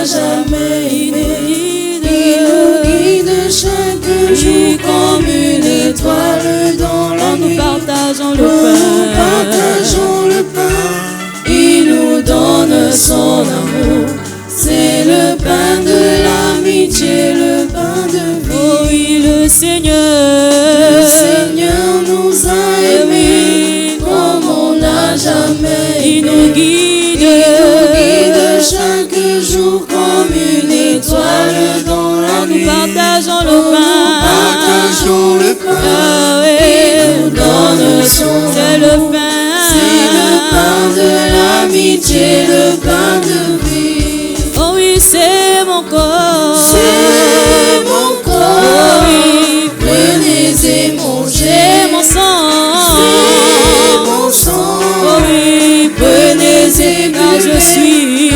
jamais aimé. Il nous guide chaque jour comme une étoile dans la nuit. Nous partageons le Nous pain. partageons le pain. Il nous donne son amour. C'est le pain de l'amitié, le pain de vie. Oh oui, le Seigneur nous a aimés comme on n'a jamais aimé. il nous guide. Il nous guide chaque jour comme une étoile dans la nuit. Nous partageons le Nous pain. partageons le pain. Ah Il oui, nous donne son c'est le amour. pain. C'est le pain de l'amitié, le pain de vie. Oh oui, c'est mon corps. C'est mon Oh corps. oui, Prenez et mangez. c'est mon sang. C'est mon sang. Oh oui, Prenez et car buvez. je suis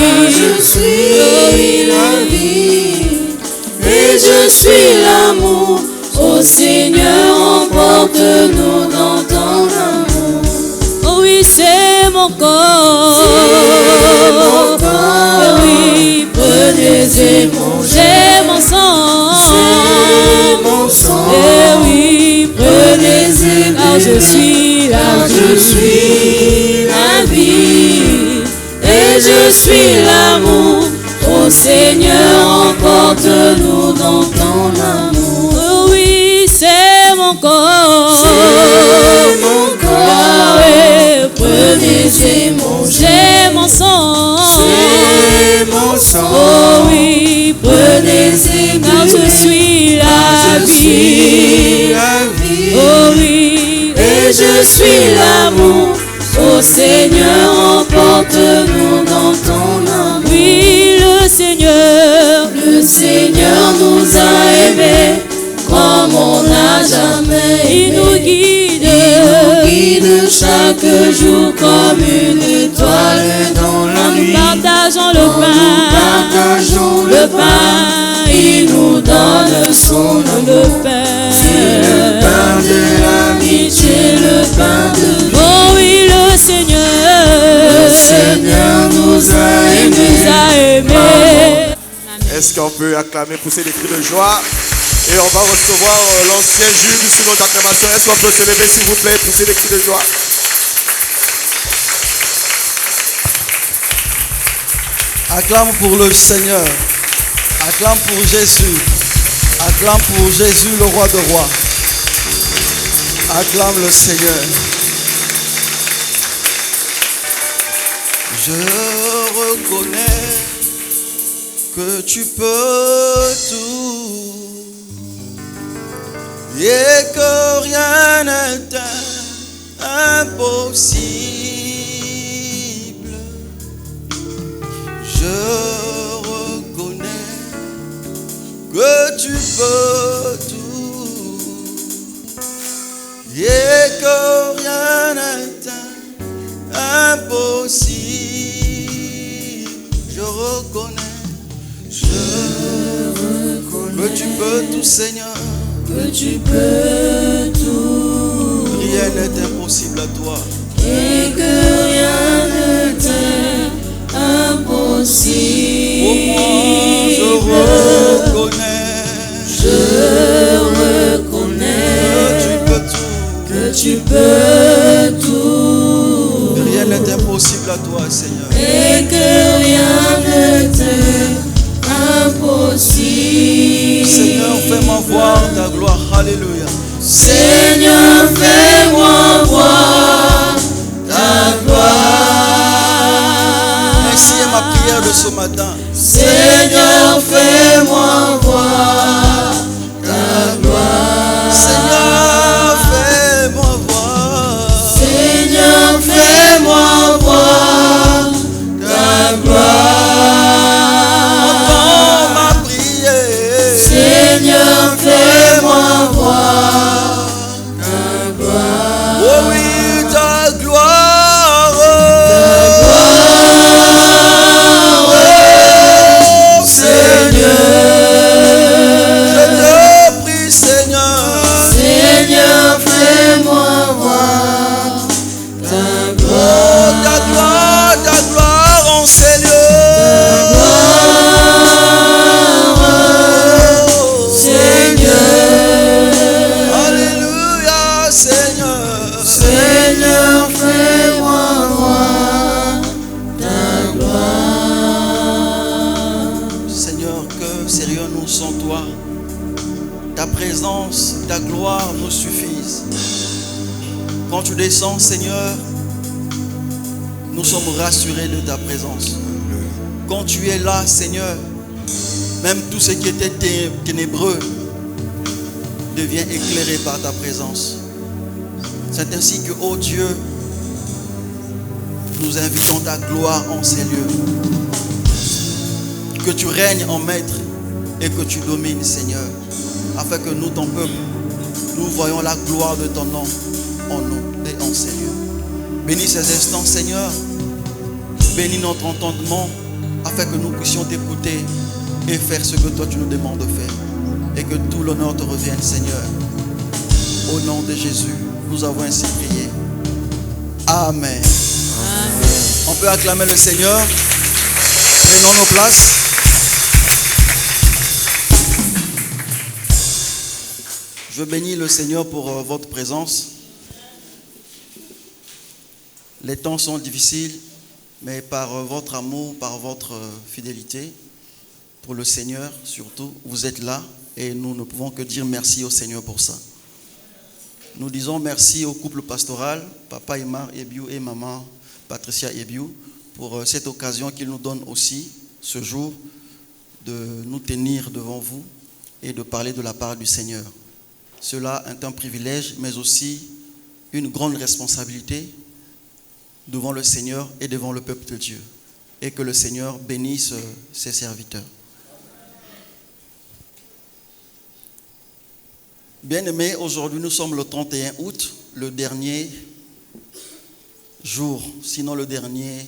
la vie. Et je suis l'amour. Ô Seigneur, emporte-nous dans ton amour. Oh oui, c'est mon corps. C'est mon corps. Oh oui, Prenez et mangez. c'est mon sang. C'est mon sang. Eh oui, Prenez et car je buvez. suis la Car je vie. suis la vie. Et je suis l'amour. Ô Seigneur, emporte-nous dans ton amour. Oh oui, c'est mon corps. C'est mon corps. Yahweh, Prenez et mangez. c'est mon sang. C'est mon sang. Oh oui, Prenez et car je buvez. suis la Je suis vie. la vie. Oh oui, Et je suis l'amour. Ô Seigneur, emporte-nous dans ton amour. oui, le Seigneur nous a aimés comme on n'a jamais aimé. il nous guide. Il nous guide chaque jour comme une étoile dans la Nous nuit. partageons le Nous pain. partageons le pain. Il nous donne son Le amour. pain. C'est le pain de l'amitié, le pain de vie. Oh oui, le Seigneur nous a il nous aimés. a aimés. Est-ce qu'on peut acclamer, pousser des cris de joie? Et on va recevoir l'ancien juge du second d'acclamation. Est-ce qu'on peut se lever, s'il vous plaît, pousser des cris de joie? Acclame pour le Seigneur. Acclame pour Jésus. Acclame pour Jésus, le roi de rois. Acclame le Seigneur. Je reconnais que tu peux tout et que rien n'est impossible. Je reconnais que tu peux tout et que rien n'est impossible. Je reconnais que tu peux tout, Seigneur. Que tu peux tout. Rien n'est impossible à toi. Et que rien ne t'est impossible. Pour moi, je reconnais que tu peux tout. Que tu peux tout. Rien n'est impossible à toi, Seigneur. Et que rien ne t'est impossible. Seigneur, fais-moi voir ta gloire. Alléluia. Seigneur, fais-moi voir ta gloire. Ainsi est ma prière de ce matin. Seigneur, fais-moi voir ta gloire. Seigneur, fais-moi voir. Seigneur, fais-moi voir ta gloire. Entends ma prière. Seigneur, fais-moi voir ta gloire. Oh oui, ta gloire. Seigneur, nous sans toi. Ta présence, ta gloire nous suffisent. Quand tu descends, Seigneur, nous sommes rassurés de ta présence. Quand tu es là, Seigneur, même tout ce qui était ténébreux devient éclairé par ta présence. C'est ainsi que, ô Dieu, nous invitons ta gloire en ces lieux. Que tu règnes en maître et que tu domines, Seigneur, afin que nous, ton peuple, nous voyons la gloire de ton nom en nous et en ces lieux. Bénis ces instants, Seigneur. Bénis notre entendement afin que nous puissions t'écouter et faire ce que toi tu nous demandes de faire. Et que tout l'honneur te revienne, Seigneur. Au nom de Jésus, nous avons ainsi prié. Amen. Amen. On peut acclamer le Seigneur. Prenons nos places. Je bénis le Seigneur pour votre présence. Les temps sont difficiles, mais par votre amour, par votre fidélité, pour le Seigneur surtout, vous êtes là et nous ne pouvons que dire merci au Seigneur pour ça. Nous disons merci au couple pastoral, Papa Imar Ebiou et Maman Patricia Ebiou, pour cette occasion qu'ils nous donnent aussi ce jour de nous tenir devant vous et de parler de la part du Seigneur. Cela est un privilège, mais aussi une grande responsabilité devant le Seigneur et devant le peuple de Dieu. Et que le Seigneur bénisse ses serviteurs. Bien-aimés, aujourd'hui nous sommes le 31 août, le dernier jour, sinon le dernier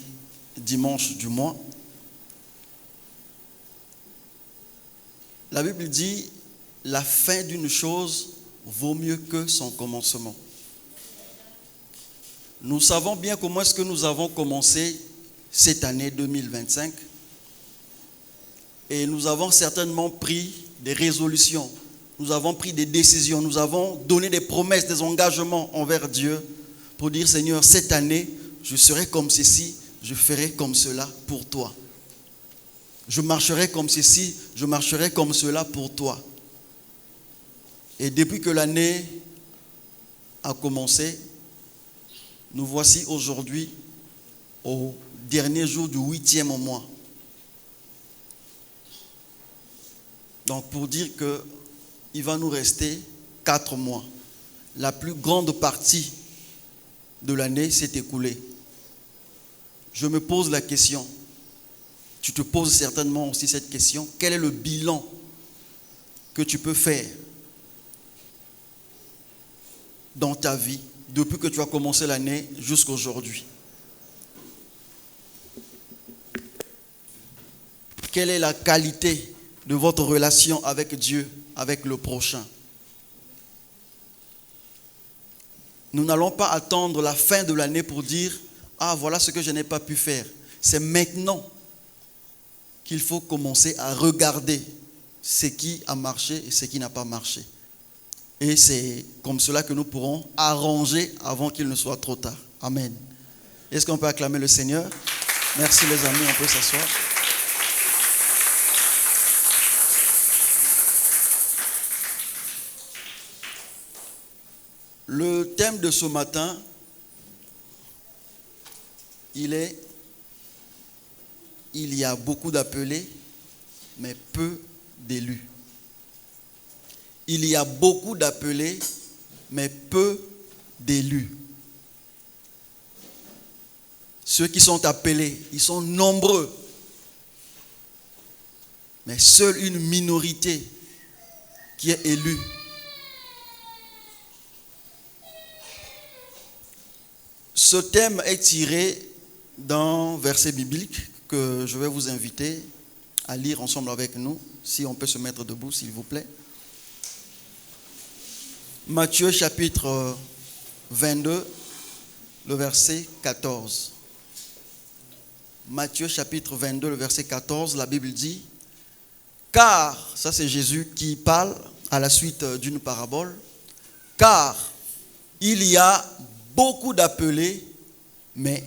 dimanche du mois. La Bible dit, la fin d'une chose vaut mieux que son commencement. Nous savons bien comment est-ce que nous avons commencé cette année 2025 et nous avons certainement pris des résolutions, nous avons pris des décisions, nous avons donné des promesses, des engagements envers Dieu pour dire Seigneur, cette année, je serai comme ceci, je ferai comme cela pour toi. Je marcherai comme ceci, je marcherai comme cela pour toi. Et depuis que l'année a commencé, nous voici aujourd'hui au dernier jour du 8e mois. Donc pour dire qu'il va nous rester 4 mois. La plus grande partie de l'année s'est écoulée. Je me pose la question, tu te poses certainement aussi cette question, quel est le bilan que tu peux faire dans ta vie depuis que tu as commencé l'année jusqu'à aujourd'hui? Quelle est la qualité de votre relation avec Dieu, avec le prochain? Nous n'allons pas attendre la fin de l'année pour dire « Ah, voilà ce que je n'ai pas pu faire ». C'est maintenant qu'il faut commencer à regarder ce qui a marché et ce qui n'a pas marché. Et c'est comme cela que nous pourrons arranger avant qu'il ne soit trop tard. Amen. Est-ce qu'on peut acclamer le Seigneur? Merci les amis, on peut s'asseoir. Le thème de ce matin, il y a beaucoup d'appelés, mais peu d'élus. Il y a beaucoup d'appelés, mais peu d'élus. Ceux qui sont appelés, ils sont nombreux, mais seule une minorité qui est élue. Ce thème est tiré d'un verset biblique que je vais vous inviter à lire ensemble avec nous, si on peut se mettre debout, s'il vous plaît. Matthieu chapitre 22, le verset 14. Matthieu chapitre 22, le verset 14, la Bible dit, car, ça c'est Jésus qui parle à la suite d'une parabole, car il y a beaucoup d'appelés, mais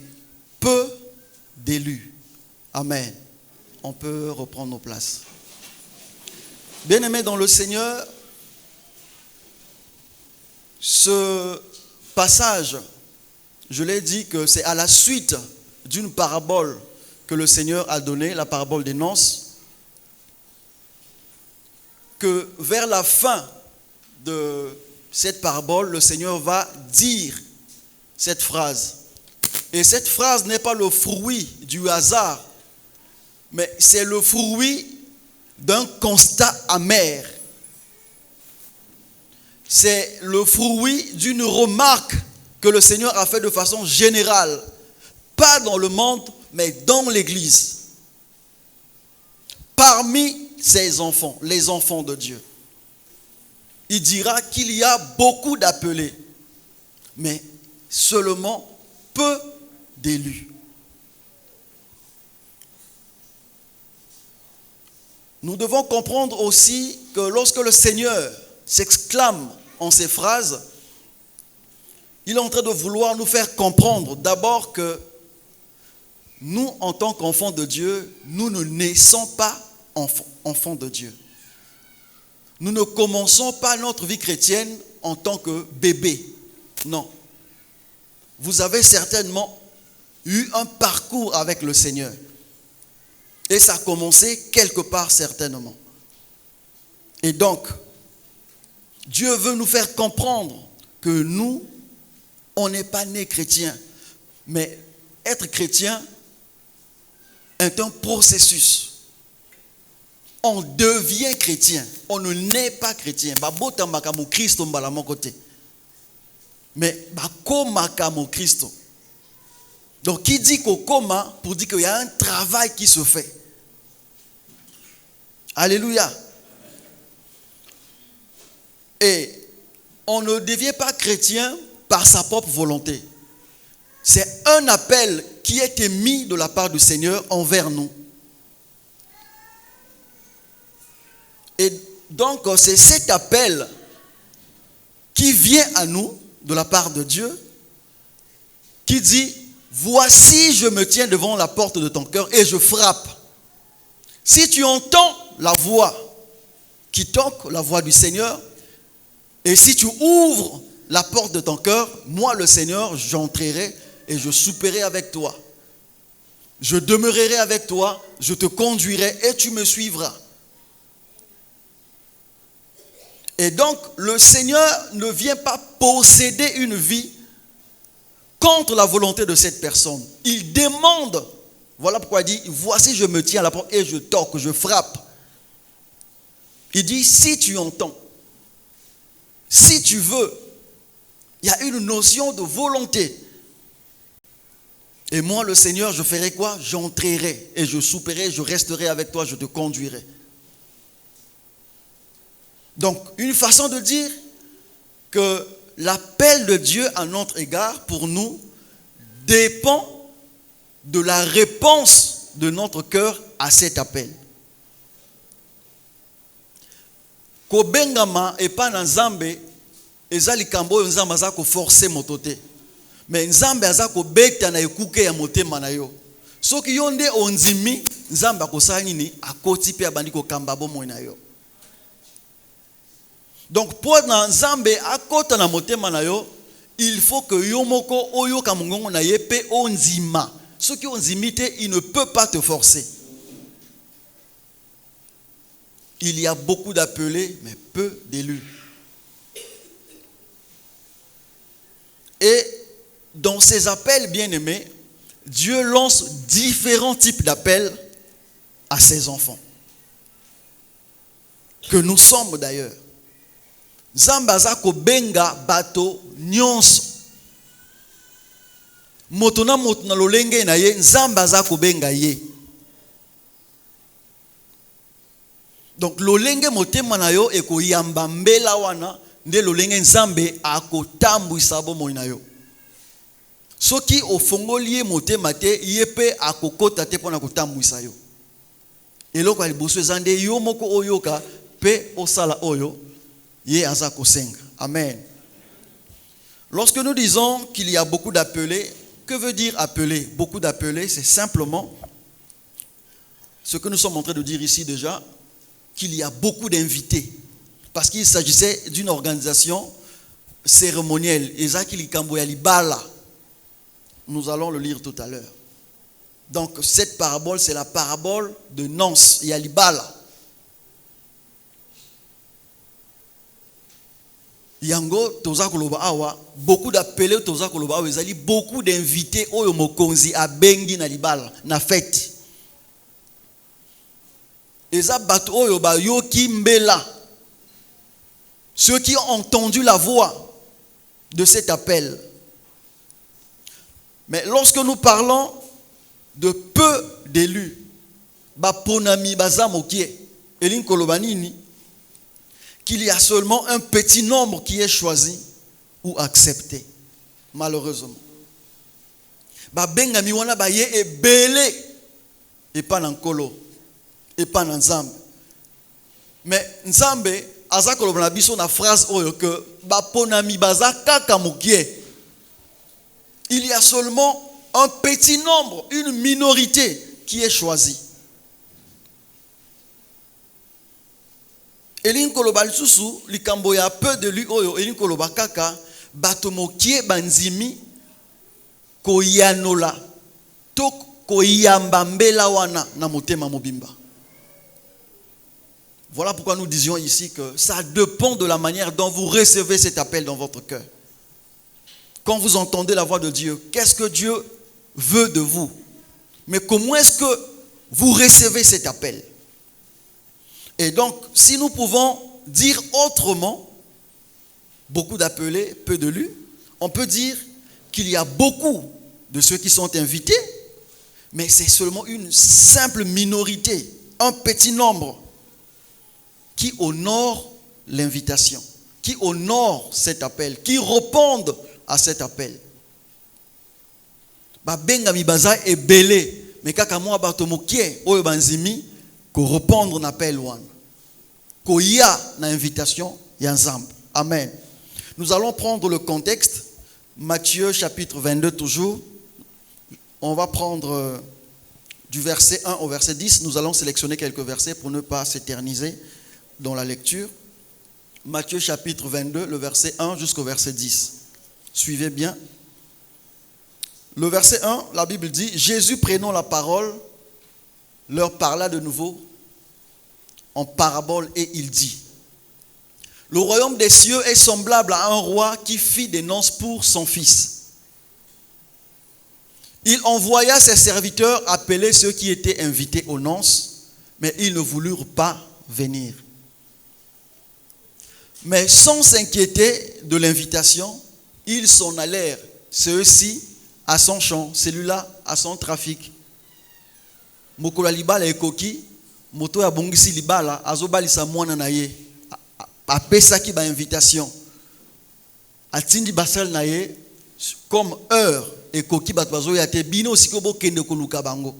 peu d'élus. Amen. On peut reprendre nos places. Bien-aimés dans le Seigneur, ce passage, je l'ai dit que c'est à la suite d'une parabole que le Seigneur a donnée, la parabole des noces, que vers la fin de cette parabole, le Seigneur va dire cette phrase. Et cette phrase n'est pas le fruit du hasard, mais c'est le fruit d'un constat amer. C'est le fruit d'une remarque que le Seigneur a fait de façon générale, pas dans le monde, mais dans l'Église. Parmi ses enfants, les enfants de Dieu. Il dira qu'il y a beaucoup d'appelés, mais seulement peu d'élus. Nous devons comprendre aussi que lorsque le Seigneur s'exclame en ces phrases, il est en train de vouloir nous faire comprendre d'abord que nous, en tant qu'enfants de Dieu, nous ne naissons pas enfants de Dieu. Nous ne commençons pas notre vie chrétienne en tant que bébé. Non. Vous avez certainement eu un parcours avec le Seigneur. Et ça a commencé quelque part certainement. Et donc, Dieu veut nous faire comprendre que nous, on n'est pas nés chrétiens. Mais être chrétien est un processus. On devient chrétien. On ne naît pas chrétien. Mais Christ. Donc, qui dit qu'au coma, pour dire qu'il y a un travail qui se fait. Alléluia. Et on ne devient pas chrétien par sa propre volonté. C'est un appel qui est émis de la part du Seigneur envers nous. Et donc, c'est cet appel qui vient à nous de la part de Dieu, qui dit: voici, je me tiens devant la porte de ton cœur et je frappe. Si tu entends la voix qui toque, la voix du Seigneur, et si tu ouvres la porte de ton cœur, moi le Seigneur, j'entrerai et je souperai avec toi. Je demeurerai avec toi, je te conduirai et tu me suivras. Et donc, le Seigneur ne vient pas posséder une vie contre la volonté de cette personne. Il demande, voilà pourquoi il dit: voici, je me tiens à la porte et je toque, je frappe. Il dit: si tu entends, si tu veux, il y a une notion de volonté. Et moi, le Seigneur, je ferai quoi? J'entrerai et je souperai, je resterai avec toi, je te conduirai. Donc, une façon de dire que l'appel de Dieu à notre égard, pour nous, dépend de la réponse de notre cœur à cet appel. Kobengama et pas Nzambe, ezali kambo Nzambe aza ko forcer motote. Mais Nzambe aza ko beta na ekuke ya motema na yo. Soki yo nde onzimi, Nzambe akosala nini? Akoti pe abandi ko kamba bomoi na yo. Donc pour Nzambe akota na motema na yo, il faut que yo moko oyo kamungongo na ye pe onzima. Soki onzimite, il ne peut pas te forcer. Il y a beaucoup d'appelés, mais peu d'élus. Et dans ces appels bien-aimés, Dieu lance différents types d'appels à ses enfants. Que nous sommes d'ailleurs. Zambaza ko benga bato nyonso. Motona motona lolenge na ye, Zambaza ko benga ye. Donc lolenge motema na yo eko yamba mbela wana nde lolenge Nzambe akotambwisa bomoi na yo. Soki ofongoli motema te yepe akokota te pona kotambwisa yo. Eloko aliboso ezande yo moko oyoka pe osala oyo ye aza kosenga. Amen. Lorsque nous disons qu'il y a beaucoup d'appelés, que veut dire appeler? Beaucoup d'appelés, c'est simplement ce que nous sommes en train de dire ici déjà. qu'il y a beaucoup d'invités. Parce qu'il s'agissait d'une organisation cérémonielle. Nous allons le lire tout à l'heure. Donc cette parabole, c'est la parabole de Nance. Yalibala. Yango, toza koloba awa, beaucoup d'appelés toza koloba awa, beaucoup d'invités oyo mokonzi a bengi na libala, na fête. Eza bato oyo ba yoki mbela. Ceux qui ont entendu la voix de cet appel. Mais lorsque nous parlons de peu d'élus, ba ponami baza mokie, elin kolobanini, qu'il y a seulement un petit nombre qui est choisi ou accepté, malheureusement. Ba bengami wana ba ye ebele et pas nankolo et pas nanzambe. Mais nzambe aza kolobana biso na phrase oyo que ba ponami baza kaka mokie. Il y a seulement un petit nombre, une minorité qui est choisie. Elin koloba lisusu likambo ya peu de lui oyo elin koloba kaka bato mokie banzimi koyanola to koyamba mbela wana na motema mobimba. Voilà pourquoi nous disions ici que ça dépend de la manière dont vous recevez cet appel dans votre cœur. Quand vous entendez la voix de Dieu, qu'est-ce que Dieu veut de vous? Mais comment est-ce que vous recevez cet appel? Et donc, si nous pouvons dire autrement, beaucoup d'appelés, peu de lus, on peut dire qu'il y a beaucoup de ceux qui sont invités, mais c'est seulement une simple minorité, un petit nombre, qui honore l'invitation, qui honore cet appel, qui répondent à cet appel. Babenga mibaza est belé, mais kaka moi batomokie oyo banzimi ko répondre à l'appel wana. Ko ya na invitation ya nzambe. Amen. Nous allons prendre le contexte. Matthieu chapitre 22 toujours. On va prendre du verset 1 au verset 10. Nous allons sélectionner quelques versets pour ne pas s'éterniser dans la lecture. Matthieu chapitre 22, le verset 1 jusqu'au verset 10. Suivez bien. Le verset 1, la Bible dit, Jésus prenant la parole, leur parla de nouveau en parabole et il dit, le royaume des cieux est semblable à un roi qui fit des noces pour son fils. Il envoya ses serviteurs appeler ceux qui étaient invités aux noces, mais ils ne voulurent pas venir. Mais sans s'inquiéter de l'invitation, ils s'en allèrent, ceux-ci à son champ, celui-là à son trafic. Mokola libala ekoki, moto ya bongisi libala, azobalisa mwana na ye, apesaki ba invitation. Atindi basal na ye, comme heure ekoki bato bazo yate bino sikobo kende koluka bango.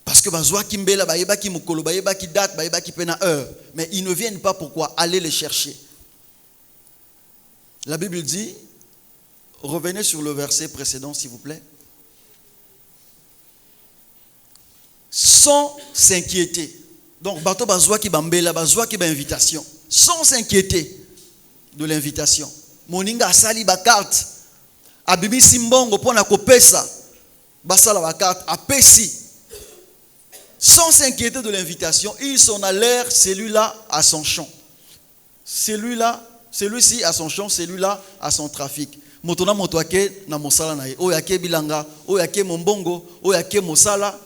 Parce que bazoa kimbela bayeba ki mokolo, bayeba ki date, bayeba ki pena heure, mais ils ne viennent pas pourquoi aller les chercher. La Bible dit, revenez sur le verset précédent s'il vous plaît. Sans s'inquiéter. Donc, bato bazwa ki bambela, bazwa ki ba invitation. Sans s'inquiéter de l'invitation. Moninga asali ba carte. Abibi simbongo pona kopesa. Basala ba carte apesi. Sans s'inquiéter de l'invitation, ils s'en allèrent celui-là à son champ. Celui-ci à son champ, celui-là à son trafic. Motona motoake na mosala na ye. Oyake bilanga, oyake mombongo, oyake mosala.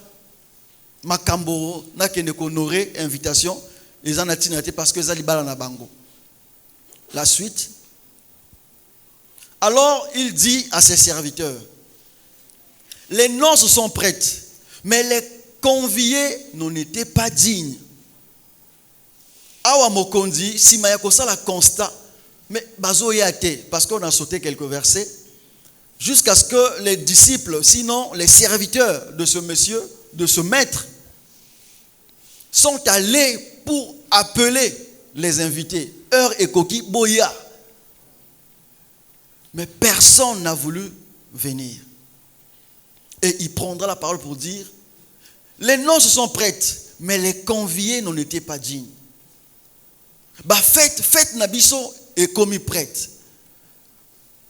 Makambo na kende honorer invitation. Les anatinate parce que zalibala na bango. La suite. Alors il dit à ses serviteurs, les noces sont prêtes, mais les conviés n'en étaient pas dignes. Awa mokondi, si maya kosala constat, mais bazo yate, parce qu'on a sauté quelques versets, jusqu'à ce que les disciples, sinon les serviteurs de ce monsieur, de ce maître, sont allés pour appeler les invités. Heure et coquille, boya. Mais personne n'a voulu venir. Et il prendra la parole pour dire, les noces sont prêtes, mais les conviés n'en étaient pas dignes. Fête nabiso est commis prête.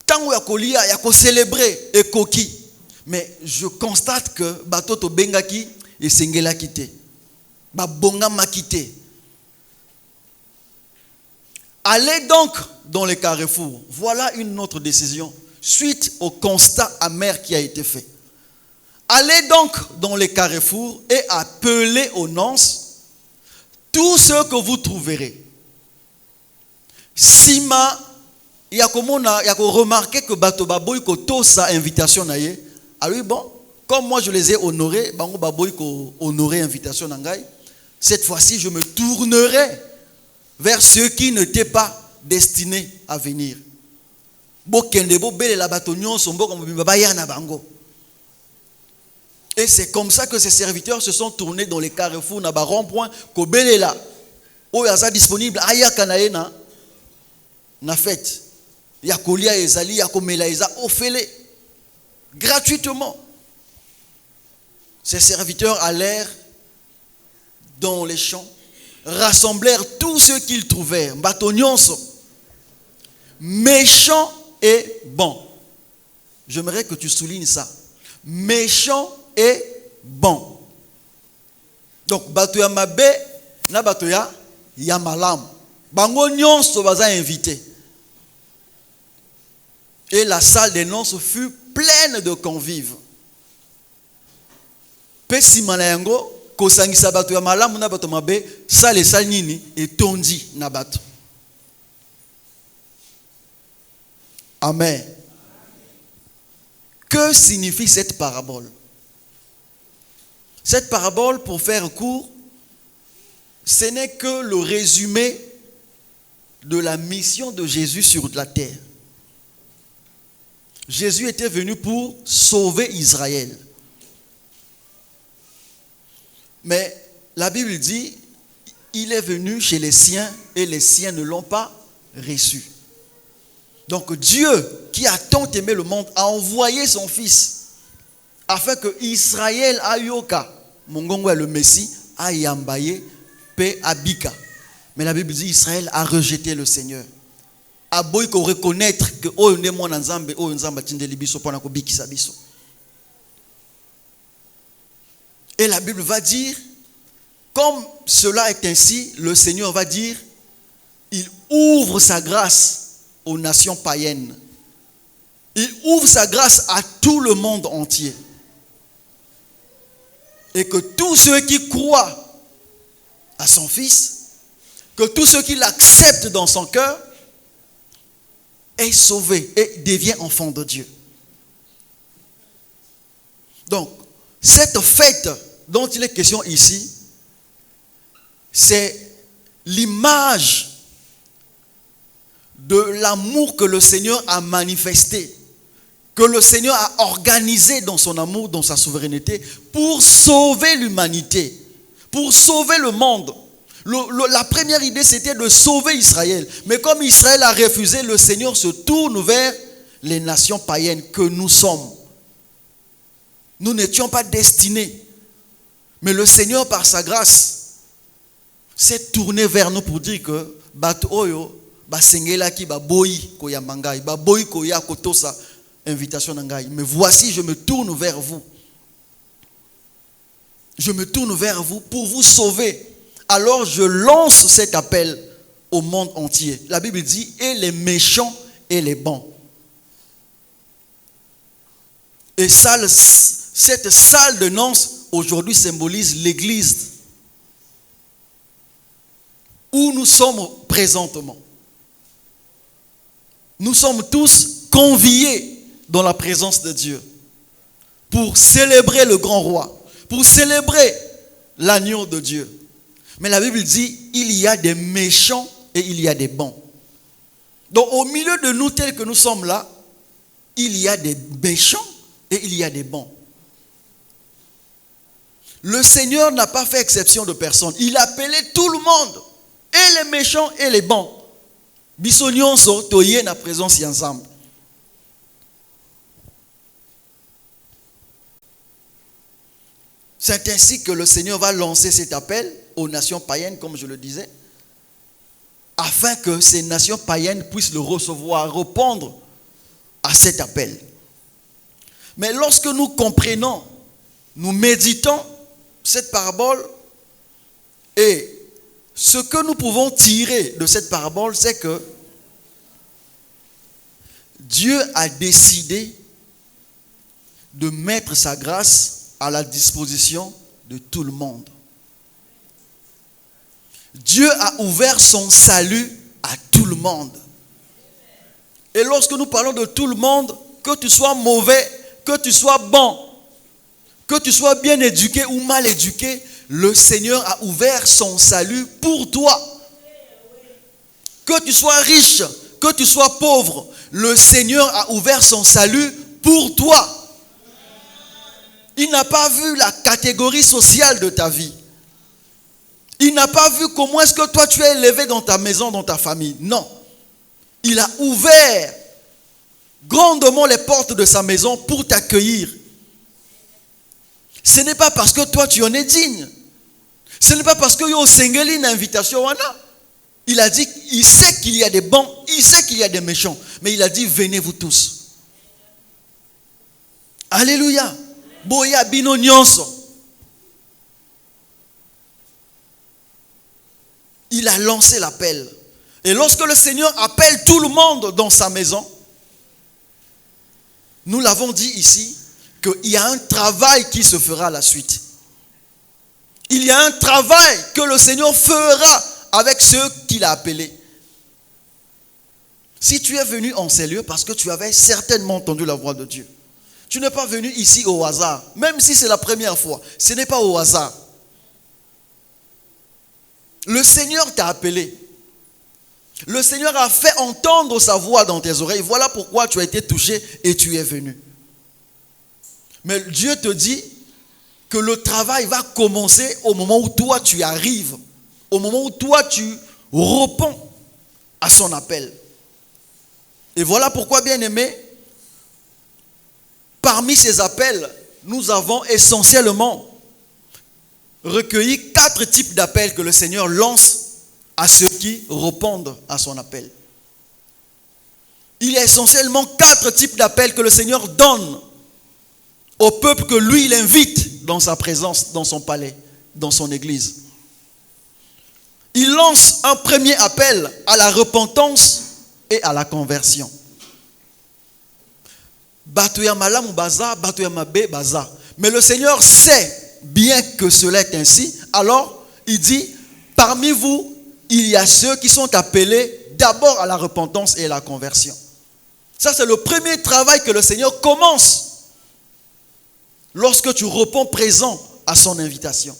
Tant ya kolia ya ko célébrer et koki. Mais je constate que batoto bengaki et sengela kité. Bonga makité. Allez donc dans les carrefours. Voilà une autre décision suite au constat amer qui a été fait. Allez donc dans les carrefours et appelez aux nonces tous ceux que vous trouverez. Sima, il y a remarqué que Bato Baboy ko sa invitation na ye. Ah oui, bon, comme moi je les ai honorés, Bango Baboy ko honoré invitation nangai. Cette fois-ci, je me tournerai vers ceux qui n'étaient pas destinés à venir. Et c'est comme ça que ces serviteurs se sont tournés dans les carrefours, na rond-point, ko belela. O yaza disponible aya kanaye na fête. Ya kolia ezali, ya komela eza ofele gratuitement. Ces serviteurs allèrent dans les champs, rassemblèrent tous ceux qu'ils trouvèrent, batonyonso, méchants et bons. J'aimerais que tu soulignes ça. Méchants et bons. Donc, batoya mabe, na batoya yamalam. Bango nyonso baza invité. Et la salle des noces fut pleine de convives. Pesima na yango, kosangisa bato ya malamu na bato mabe, salle nini etondi na bato. Amen. Que signifie cette parabole? Cette parabole, pour faire court, ce n'est que le résumé de la mission de Jésus sur la terre. Jésus était venu pour sauver Israël. Mais la Bible dit, il est venu chez les siens et les siens ne l'ont pas reçu. Donc Dieu, qui a tant aimé le monde, a envoyé son Fils afin que Israël ayoka, mongongo le Messie, ayambaye, pe abika. Mais la Bible dit, Israël a rejeté le Seigneur. A boy ko reconnaître que oh ne mon nzambe oh nzamba tindeli biso pona ko bikisa biso. Et la Bible va dire, comme cela est ainsi, le Seigneur va dire, il ouvre sa grâce aux nations païennes. Il ouvre sa grâce à tout le monde entier. Et que tous ceux qui croient à son Fils, que tous ceux qui l'acceptent dans son cœur, est sauvé et devient enfant de Dieu. Donc, cette fête dont il est question ici, c'est l'image de l'amour que le Seigneur a manifesté, que le Seigneur a organisé dans son amour, dans sa souveraineté, pour sauver l'humanité, pour sauver le monde. La première idée, c'était de sauver Israël. Mais comme Israël a refusé, le Seigneur se tourne vers les nations païennes que nous sommes. Nous n'étions pas destinés. Mais le Seigneur, par sa grâce, s'est tourné vers nous pour dire que bato oyo basengela ki baboyi ko ya mangai, baboyi ko ya kotosa invitation nangai. Mais voici, je me tourne vers vous. Je me tourne vers vous pour vous sauver. Alors je lance cet appel au monde entier. La Bible dit, et les méchants et les bons. Et cette salle de noces, aujourd'hui, symbolise l'église où nous sommes présentement. Nous sommes tous conviés dans la présence de Dieu pour célébrer le grand roi, pour célébrer l'agneau de Dieu. Mais la Bible dit, il y a des méchants et il y a des bons. Donc au milieu de nous tels que nous sommes là, il y a des méchants et il y a des bons. Le Seigneur n'a pas fait exception de personne. Il appelait tout le monde, et les méchants et les bons. Bisognon so toye na présence ensemble. C'est ainsi que le Seigneur va lancer cet appel aux nations païennes, comme je le disais, afin que ces nations païennes puissent le recevoir, répondre à cet appel. Mais lorsque nous comprenons, nous méditons cette parabole, et ce que nous pouvons tirer de cette parabole, c'est que Dieu a décidé de mettre sa grâce à la disposition de tout le monde. Dieu a ouvert son salut à tout le monde. Et lorsque nous parlons de tout le monde, que tu sois mauvais, que tu sois bon, que tu sois bien éduqué ou mal éduqué, le Seigneur a ouvert son salut pour toi. Que tu sois riche, que tu sois pauvre, le Seigneur a ouvert son salut pour toi. Il n'a pas vu la catégorie sociale de ta vie. Il n'a pas vu comment est-ce que toi tu es élevé dans ta maison, dans ta famille. Non. Il a ouvert grandement les portes de sa maison pour t'accueillir. Ce n'est pas parce que toi tu en es digne. Ce n'est pas parce que yo sengeli une invitation. Il a dit, il sait qu'il y a des bons, il sait qu'il y a des méchants. Mais il a dit, venez vous tous. Alléluia. Boya bino nyonso. Il a lancé l'appel. Et lorsque le Seigneur appelle tout le monde dans sa maison, nous l'avons dit ici, qu'il y a un travail qui se fera à la suite. Il y a un travail que le Seigneur fera avec ceux qu'il a appelés. Si tu es venu en ces lieux, parce que tu avais certainement entendu la voix de Dieu. Tu n'es pas venu ici au hasard, même si c'est la première fois. Ce n'est pas au hasard. Le Seigneur t'a appelé. Le Seigneur a fait entendre sa voix dans tes oreilles. Voilà pourquoi tu as été touché et tu es venu. Mais Dieu te dit que le travail va commencer au moment où toi tu arrives. Au moment où toi tu réponds à son appel. Et voilà pourquoi, bien aimé, parmi ces appels, nous avons essentiellement recueilli 4 types d'appels que le Seigneur lance à ceux qui répondent à son appel. Il y a essentiellement 4 types d'appels que le Seigneur donne au peuple que lui, il invite dans sa présence, dans son palais, dans son église. Il lance un premier appel à la repentance et à la conversion. Mais le Seigneur sait bien que cela est ainsi. Alors, il dit, parmi vous, il y a ceux qui sont appelés d'abord à la repentance et à la conversion. Ça, c'est le premier travail que le Seigneur commence lorsque tu réponds présent à son invitation.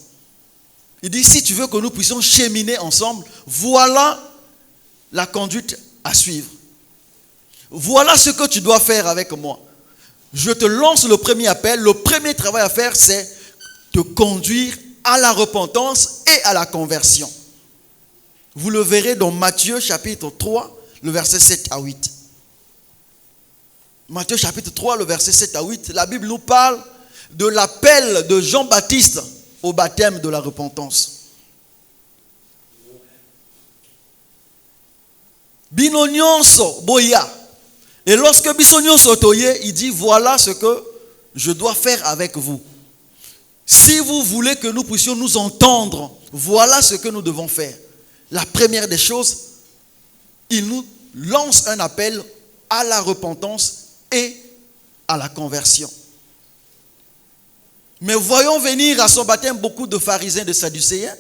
Il dit, si tu veux que nous puissions cheminer ensemble, voilà la conduite à suivre. Voilà ce que tu dois faire avec moi. Je te lance le premier appel. Le premier travail à faire, c'est te conduire à la repentance et à la conversion. Vous le verrez dans Matthieu chapitre 3, le verset 7 à 8. Matthieu chapitre 3, le verset 7 à 8. La Bible nous parle de l'appel de Jean-Baptiste au baptême de la repentance. Bino nyonso boya. Et lorsque biso nyonso toye, il dit, voilà ce que je dois faire avec vous. Si vous voulez que nous puissions nous entendre, voilà ce que nous devons faire. La première des choses, il nous lance un appel à la repentance et à la conversion. Mais voyons venir à son baptême beaucoup de pharisiens, de sadducéens.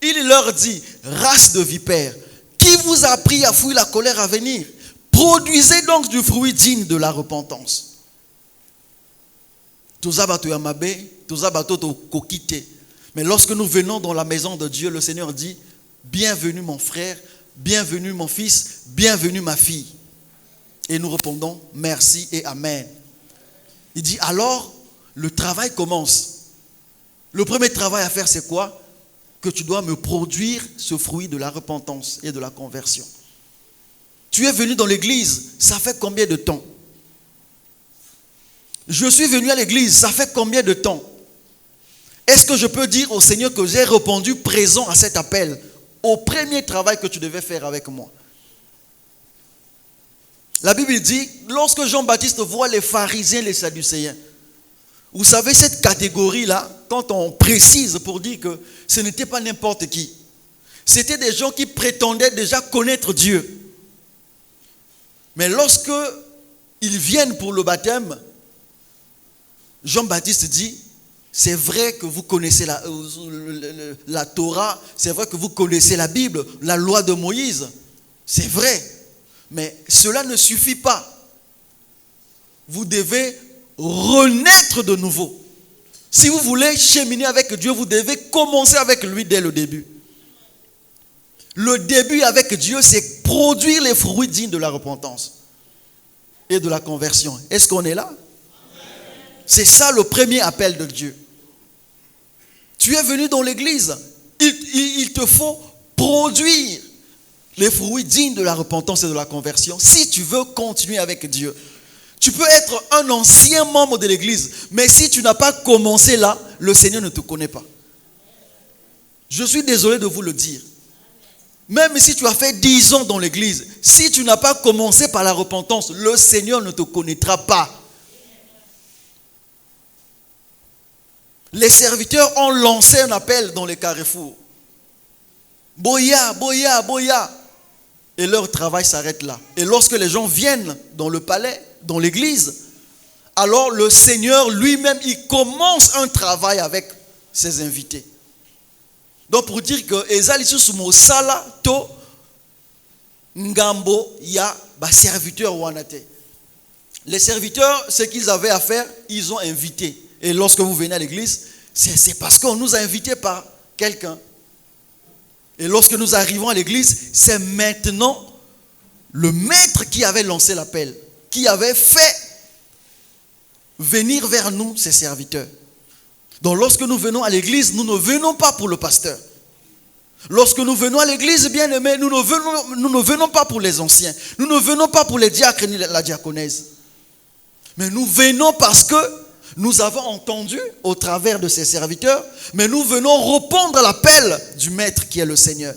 Il leur dit, race de vipères, qui vous a appris à fuir la colère à venir? Produisez donc du fruit digne de la repentance. Mais lorsque nous venons dans la maison de Dieu, le Seigneur dit, bienvenue mon frère, bienvenue mon fils, bienvenue ma fille. Et nous répondons, merci et amen. Il dit, alors, le travail commence. Le premier travail à faire, c'est quoi? Que tu dois me produire ce fruit de la repentance et de la conversion. Tu es venu dans l'église, ça fait combien de temps? Je suis venu à l'église, ça fait combien de temps? Est-ce que je peux dire au Seigneur que j'ai répondu présent à cet appel, au premier travail que tu devais faire avec moi? La Bible dit, lorsque Jean-Baptiste voit les pharisiens, les sadducéens, vous savez, cette catégorie-là, quand on précise pour dire que ce n'était pas n'importe qui, c'était des gens qui prétendaient déjà connaître Dieu. Mais lorsque ils viennent pour le baptême, Jean-Baptiste dit, c'est vrai que vous connaissez la Torah, c'est vrai que vous connaissez la Bible, la loi de Moïse, c'est vrai. Mais cela ne suffit pas. Vous devez renaître de nouveau. Si vous voulez cheminer avec Dieu, vous devez commencer avec lui dès le début. Le début avec Dieu, c'est produire les fruits dignes de la repentance et de la conversion. Est-ce qu'on est là? C'est ça le premier appel de Dieu. Tu es venu dans l'église. Il te faut produire les fruits dignes de la repentance et de la conversion si tu veux continuer avec Dieu. Tu peux être un ancien membre de l'église, mais si tu n'as pas commencé là, le Seigneur ne te connaît pas. Je suis désolé de vous le dire. Même si tu as fait 10 ans dans l'église, si tu n'as pas commencé par la repentance, le Seigneur ne te connaîtra pas. Les serviteurs ont lancé un appel dans les carrefours. Boya, boya, boya. Et leur travail s'arrête là. Et lorsque les gens viennent dans le palais, dans l'église, alors le Seigneur lui-même, il commence un travail avec ses invités. Donc pour dire que ezali sumo sala to ngambo ya ba serviteur wanate. Les serviteurs, ce qu'ils avaient à faire, ils ont invité. Et lorsque vous venez à l'église, c'est parce qu'on nous a invités par quelqu'un. Et lorsque nous arrivons à l'église, c'est maintenant le maître qui avait lancé l'appel, qui avait fait venir vers nous ses serviteurs. Donc lorsque nous venons à l'église, nous ne venons pas pour le pasteur. Lorsque nous venons à l'église, bien aimés, nous ne venons pas pour les anciens. Nous ne venons pas pour les diacres ni la diaconèse. Mais nous venons parce que nous avons entendu au travers de ses serviteurs, mais nous venons répondre à l'appel du Maître qui est le Seigneur.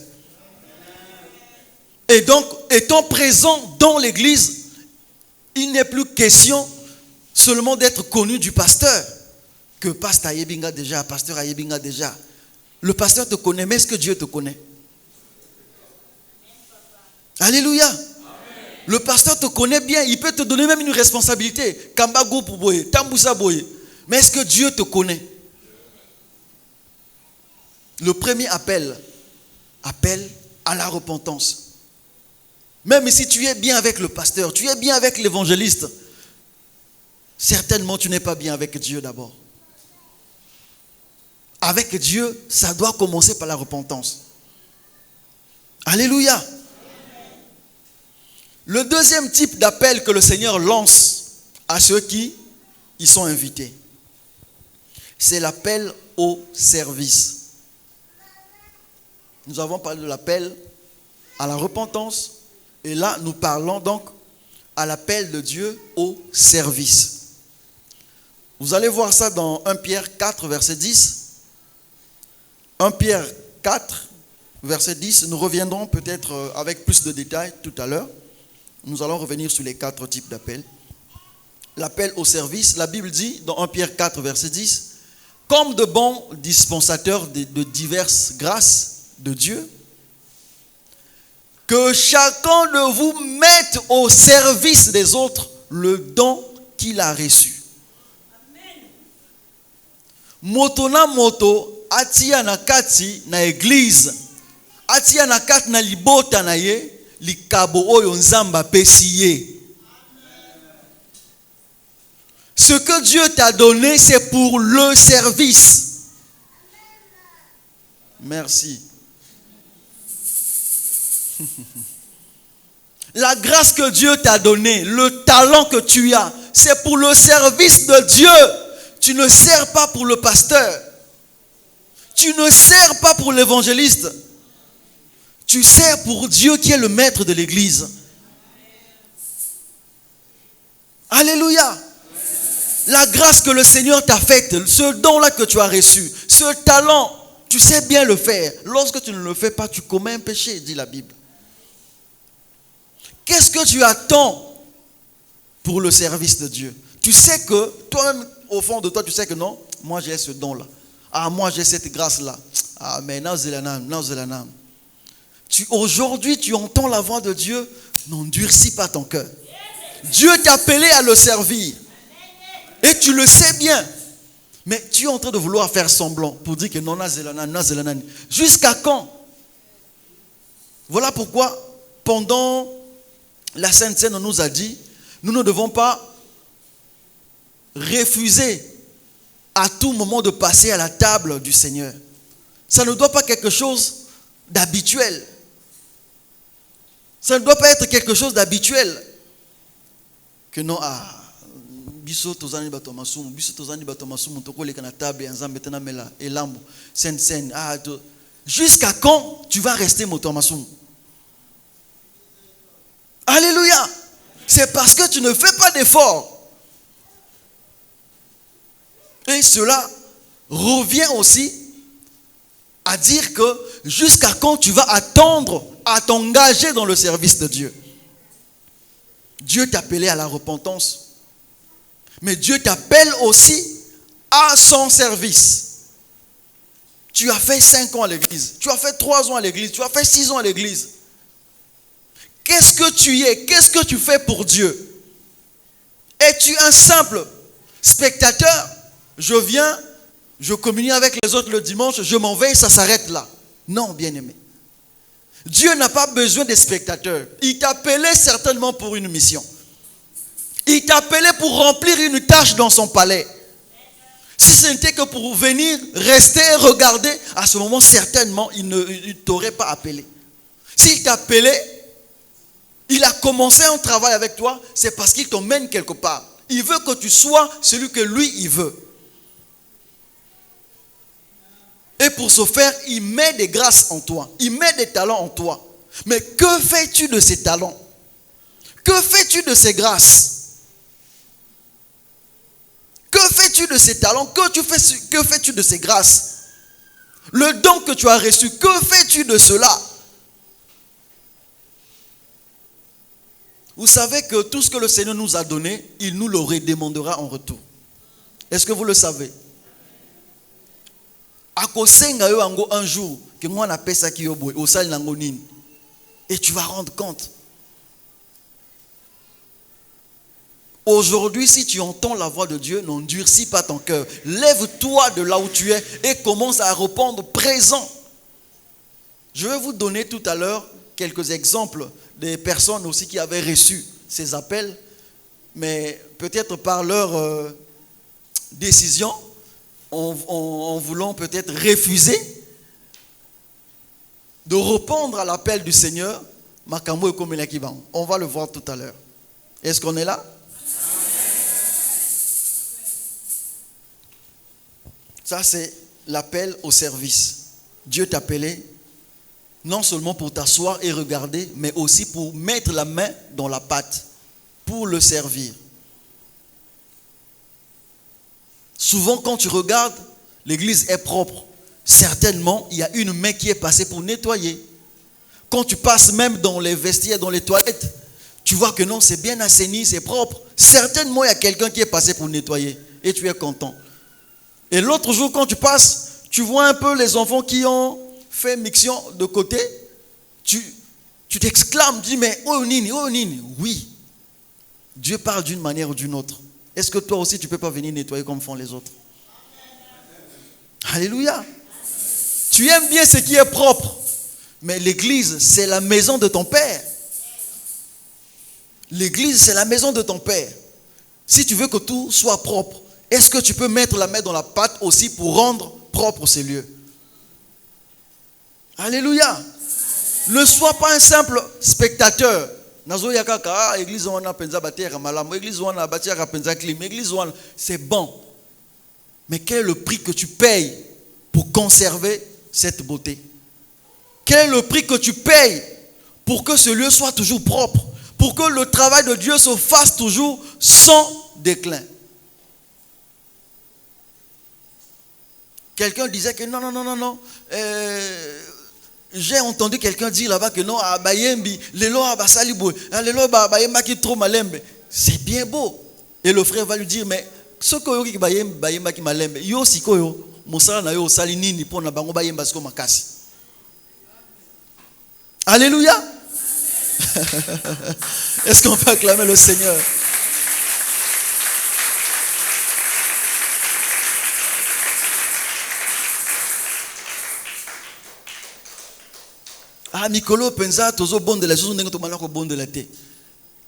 Et donc, étant présent dans l'église, il n'est plus question seulement d'être connu du pasteur. Que pasteur Ayebinga déjà, pasteur Ayebinga déjà. Le pasteur te connaît, mais est-ce que Dieu te connaît? Alléluia. Le pasteur te connaît bien, il peut te donner même une responsabilité. Kambago pour boye, Tamboussa boye. Mais est-ce que Dieu te connaît? Le premier appel à la repentance. Même si tu es bien avec le pasteur, tu es bien avec l'évangéliste, certainement tu n'es pas bien avec Dieu d'abord. Avec Dieu, ça doit commencer par la repentance. Alléluia. Le deuxième type d'appel que le Seigneur lance à ceux qui y sont invités, c'est l'appel au service. Nous avons parlé de l'appel à la repentance et là nous parlons donc à l'appel de Dieu au service. Vous allez voir ça dans 1 Pierre 4 verset 10. 1 Pierre 4 verset 10, nous reviendrons peut-être avec plus de détails tout à l'heure. Nous allons revenir sur les 4 types d'appels. L'appel au service, la Bible dit dans 1 Pierre 4 verset 10, comme de bons dispensateurs de diverses grâces de Dieu, que chacun de vous mette au service des autres le don qu'il a reçu. Moto na moto atia na kati na église, atia na kati na libota na ye, likabo oyo nzamba pesi ye. Ce que Dieu t'a donné, c'est pour le service. Merci. La grâce que Dieu t'a donnée, le talent que tu as, c'est pour le service de Dieu. Tu ne sers pas pour le pasteur. Tu ne sers pas pour l'évangéliste. Tu sers pour Dieu qui est le maître de l'église. Alléluia. La grâce que le Seigneur t'a faite, ce don-là que tu as reçu, ce talent, tu sais bien le faire. Lorsque tu ne le fais pas, tu commets un péché, dit la Bible. Qu'est-ce que tu attends pour le service de Dieu? Tu sais que, toi-même, au fond de toi, tu sais que non, moi j'ai ce don-là. Ah, moi j'ai cette grâce-là. Ah, mais aujourd'hui, tu entends la voix de Dieu, n'endurcis pas ton cœur. Dieu t'a appelé à le servir. Et tu le sais bien. Mais tu es en train de vouloir faire semblant pour dire que non, non. Jusqu'à quand? Voilà pourquoi, pendant la Sainte Seine, on nous a dit, nous ne devons pas refuser à tout moment de passer à la table du Seigneur. Ça ne doit pas être quelque chose d'habituel. Ça ne doit pas être quelque chose d'habituel. Que non, biso tozani bato masumu, biso tozani bato masumu, tokoleka na table ya nzambe tena mela elambo, sen. Jusqu'à quand tu vas rester moto masumu? Alléluia. C'est parce que tu ne fais pas d'effort. Et cela revient aussi à dire que jusqu'à quand tu vas attendre à t'engager dans le service de Dieu. Dieu t'a appelé à la repentance. Mais Dieu t'appelle aussi à son service. Tu as fait 5 ans à l'église. Tu as fait 3 ans à l'église. Tu as fait 6 ans à l'église. Qu'est-ce que tu es? Qu'est-ce que tu fais pour Dieu? Es-tu un simple spectateur? Je viens, je communie avec les autres le dimanche, je m'en vais et ça s'arrête là. Non, bien-aimé. Dieu n'a pas besoin des spectateurs. Il t'a appelé certainement pour une mission. Il t'a appelé pour remplir une tâche dans son palais. Si ce n'était que pour venir, rester et regarder, à ce moment, certainement, il ne t'aurait pas appelé. S'il t'a appelé, il a commencé un travail avec toi, c'est parce qu'il t'emmène quelque part. Il veut que tu sois celui que lui, il veut. Et pour ce faire, il met des grâces en toi. Il met des talents en toi. Mais que fais-tu de ces talents? Que fais-tu de ces grâces? Que fais-tu de ces talents? Que fais-tu de ces grâces? Le don que tu as reçu, que fais-tu de cela? Vous savez que tout ce que le Seigneur nous a donné, il nous le redemandera en retour. Est-ce que vous le savez? Un jour, que moi on ça qui et tu vas rendre compte. Aujourd'hui, si tu entends la voix de Dieu, n'endurcis pas ton cœur. Lève-toi de là où tu es et commence à répondre présent. Je vais vous donner tout à l'heure quelques exemples des personnes aussi qui avaient reçu ces appels, mais peut-être par leur décision, en voulant peut-être refuser de répondre à l'appel du Seigneur, on va le voir tout à l'heure. Est-ce qu'on est là? Ça, c'est l'appel au service. Dieu t'a appelé non seulement pour t'asseoir et regarder, mais aussi pour mettre la main dans la pâte, pour le servir. Souvent, quand tu regardes, l'église est propre. Certainement, il y a une main qui est passée pour nettoyer. Quand tu passes même dans les vestiaires, dans les toilettes, tu vois que non, c'est bien assaini, c'est propre. Certainement, il y a quelqu'un qui est passé pour nettoyer. Et tu es content. Et l'autre jour, quand tu passes, tu vois un peu les enfants qui ont fait mixion de côté. Tu t'exclames, tu dis, mais oh nini, oh nini. Oui, Dieu parle d'une manière ou d'une autre. Est-ce que toi aussi, tu ne peux pas venir nettoyer comme font les autres? Alléluia. Tu aimes bien ce qui est propre. Mais l'église, c'est la maison de ton Père. L'église, c'est la maison de ton Père. Si tu veux que tout soit propre, est-ce que tu peux mettre la main dans la pâte aussi pour rendre propre ces lieux? Alléluia. Ne sois pas un simple spectateur. C'est bon. Mais quel est le prix que tu payes pour conserver cette beauté? Quel est le prix que tu payes pour que ce lieu soit toujours propre? Pour que le travail de Dieu se fasse toujours sans déclin? Quelqu'un disait que non. J'ai entendu quelqu'un dire là-bas que non, Bayembi, lelo abasalibo, lelo bayemba qui trop malembe. C'est bien beau. Et le frère va lui dire, mais ce que qui bayemba qui malembe, yo sikoyo, mosala na yo sali nini pour na bango bayemba siko makasi. Alléluia. Est-ce qu'on peut acclamer le Seigneur? Ah, Mikolo pensa tozo bon de la chose n'est pas bon de la terre.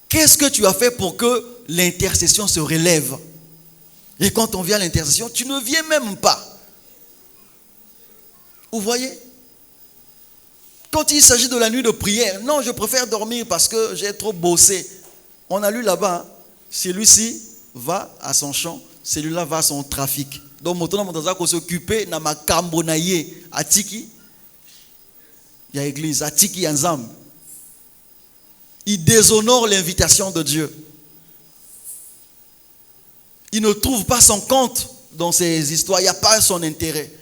Qu'est-ce que tu as fait pour que l'intercession se relève? Et quand on vient à l'intercession, tu ne viens même pas. Vous voyez? Quand il s'agit de la nuit de prière, non, je préfère dormir parce que j'ai trop bossé. On a lu là-bas, celui-ci va à son champ, celui-là va à son trafic. Donc, maintenant, on s'occuper de ma cambonaye à Tiki. Il y a l'église, à Tiki Yanzam. Il déshonore l'invitation de Dieu. Il ne trouve pas son compte dans ces histoires. Il n'y a pas son intérêt.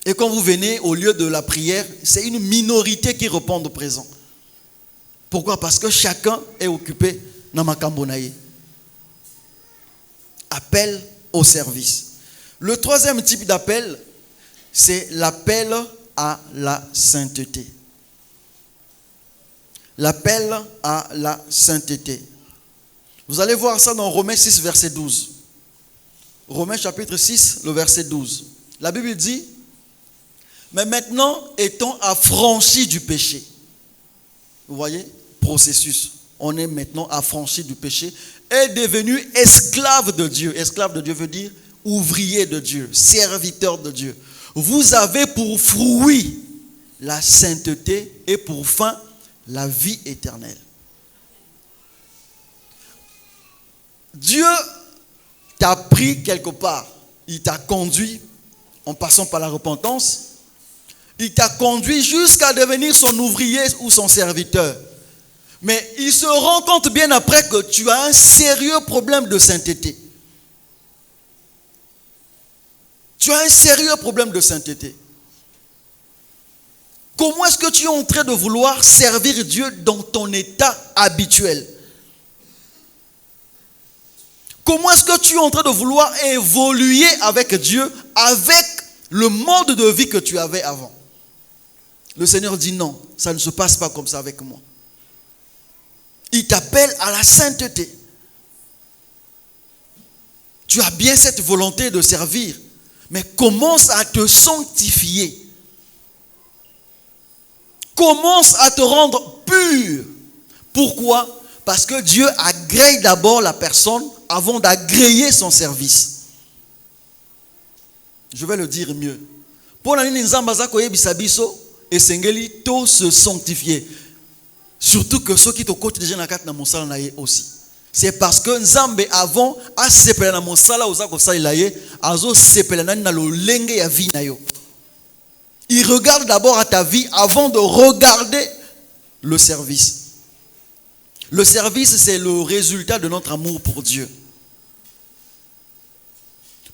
Et quand vous venez au lieu de la prière, c'est une minorité qui répond au présent. Pourquoi? Parce que chacun est occupé dans ma cambonaye. Appel au service. Le troisième type d'appel, c'est l'appel à la sainteté. L'appel à la sainteté. Vous allez voir ça dans Romains 6, verset 12. Romains chapitre 6, le verset 12. La Bible dit, mais maintenant, étant affranchis du péché. Vous voyez? Processus. On est maintenant affranchis du péché et devenu esclave de Dieu. Esclave de Dieu veut dire ouvrier de Dieu, serviteur de Dieu. Vous avez pour fruit la sainteté et pour fin la vie éternelle. Dieu t'a pris quelque part. Il t'a conduit en passant par la repentance. Il t'a conduit jusqu'à devenir son ouvrier ou son serviteur. Mais il se rend compte bien après que tu as un sérieux problème de sainteté. Tu as un sérieux problème de sainteté. Comment est-ce que tu es en train de vouloir servir Dieu dans ton état habituel? Comment est-ce que tu es en train de vouloir évoluer avec Dieu, avec le mode de vie que tu avais avant? Le Seigneur dit non, ça ne se passe pas comme ça avec moi. Il t'appelle à la sainteté. Tu as bien cette volonté de servir, mais commence à te sanctifier. Commence à te rendre pur. Pourquoi? Parce que Dieu agrée d'abord la personne avant d'agréer son service. Je vais le dire mieux. Pour la nzamba koyebisa biso esengeli to se sanctifier. Surtout que ceux qui te coachent déjà na kat na mosala na ye aussi. C'est parce que Nzambe avant a sepela na mosala oza ko sala ye azo sepela na lolenge ya vie na yo. Il regarde d'abord à ta vie avant de regarder le service. Le service, c'est le résultat de notre amour pour Dieu.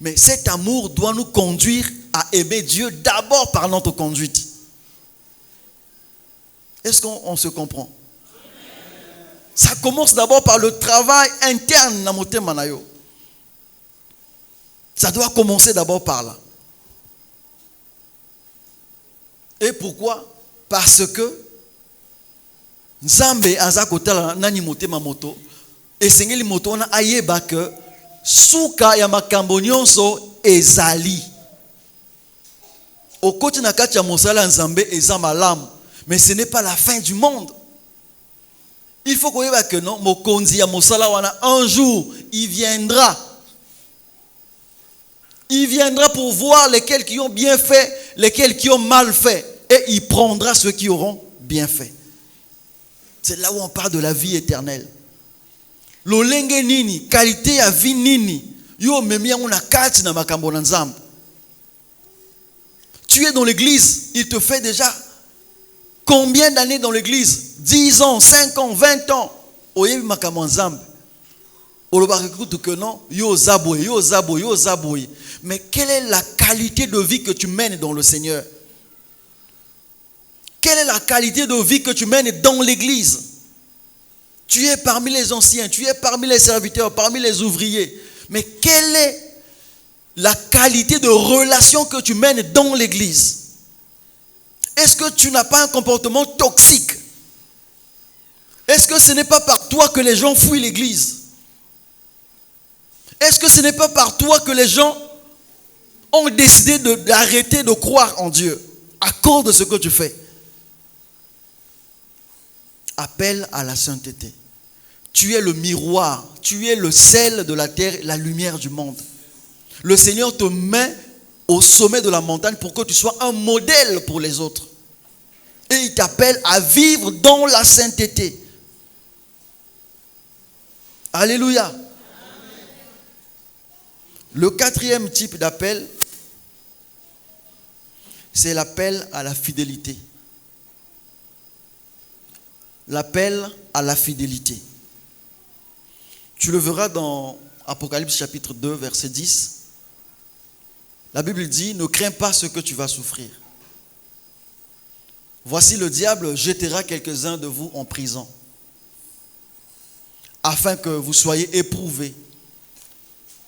Mais cet amour doit nous conduire à aimer Dieu d'abord par notre conduite. Est-ce qu'on se comprend? Ça commence d'abord par le travail interne dans notre manayo. Ça doit commencer d'abord par là. Et pourquoi? Parce que Nzambe azakotala nani motema moto esengeli moto na ayeba que suka ya makambo nyonso ezali. Okoti na kati ya mosala Nzambe eza malamu, mais ce n'est pas la fin du monde. Il faut koyeba que non, mokonzi ya mosala wana un jour il viendra. Il viendra pour voir lesquels qui ont bien fait, lesquels qui ont mal fait, et il prendra ceux qui auront bien fait. C'est là où on parle de la vie éternelle. Lolenge nini, qualité ya vie nini, yo memia una kati na makambo na Nzambe. Tu es dans l'église, il te fait déjà combien d'années dans l'église? 10 ans, 5 ans, 20 ans. Oyebi makambo Nzambe. que non, yo zaboy. Mais quelle est la qualité de vie que tu mènes dans le Seigneur? Quelle est la qualité de vie que tu mènes dans l'église? Tu es parmi les anciens, tu es parmi les serviteurs, parmi les ouvriers. Mais quelle est la qualité de relation que tu mènes dans l'église? Est-ce que tu n'as pas un comportement toxique? Est-ce que ce n'est pas par toi que les gens fuient l'église? Est-ce que ce n'est pas par toi que les gens ont décidé d'arrêter de croire en Dieu à cause de ce que tu fais? Appelle à la sainteté. Tu es le miroir, tu es le sel de la terre, la lumière du monde. Le Seigneur te met au sommet de la montagne pour que tu sois un modèle pour les autres. Et il t'appelle à vivre dans la sainteté. Alléluia. Le quatrième type d'appel, c'est l'appel à la fidélité. L'appel à la fidélité. Tu le verras dans Apocalypse chapitre 2, verset 10. La Bible dit, ne crains pas ce que tu vas souffrir. Voici le diable jettera quelques-uns de vous en prison, afin que vous soyez éprouvés.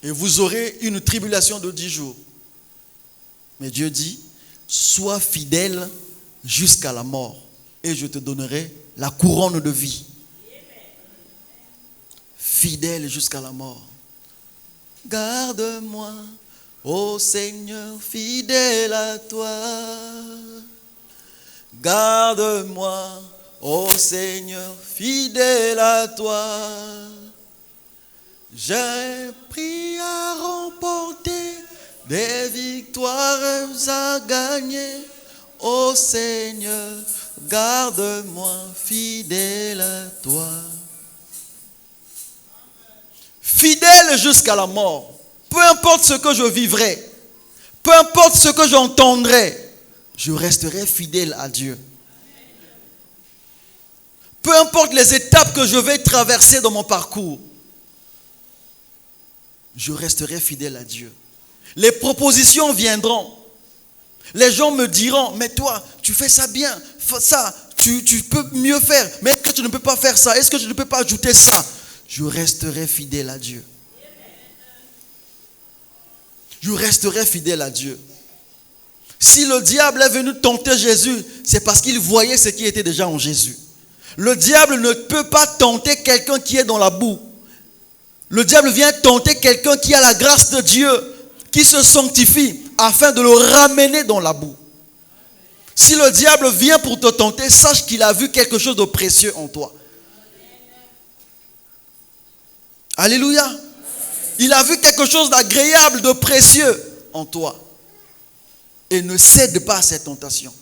Et vous aurez une tribulation de 10 jours. Mais Dieu dit, sois fidèle jusqu'à la mort, et je te donnerai la couronne de vie. Fidèle jusqu'à la mort. Garde-moi, ô Seigneur, fidèle à toi. Garde-moi, ô Seigneur, fidèle à toi. J'ai pris à remporter des victoires à gagner. Ô Seigneur, garde-moi fidèle à toi. Fidèle jusqu'à la mort. Peu importe ce que je vivrai, peu importe ce que j'entendrai, je resterai fidèle à Dieu. Peu importe les étapes que je vais traverser dans mon parcours, je resterai fidèle à Dieu. Les propositions viendront. Les gens me diront, mais toi, tu fais ça bien, ça, tu peux mieux faire. Mais est-ce que tu ne peux pas faire ça? Est-ce que tu ne peux pas ajouter ça? Je resterai fidèle à Dieu. Je resterai fidèle à Dieu. Si le diable est venu tenter Jésus, c'est parce qu'il voyait ce qui était déjà en Jésus. Le diable ne peut pas tenter quelqu'un qui est dans la boue. Le diable vient tenter quelqu'un qui a la grâce de Dieu, qui se sanctifie, afin de le ramener dans la boue. Si le diable vient pour te tenter, sache qu'il a vu quelque chose de précieux en toi. Alléluia. Il a vu quelque chose d'agréable, de précieux en toi. Et ne cède pas à cette tentation.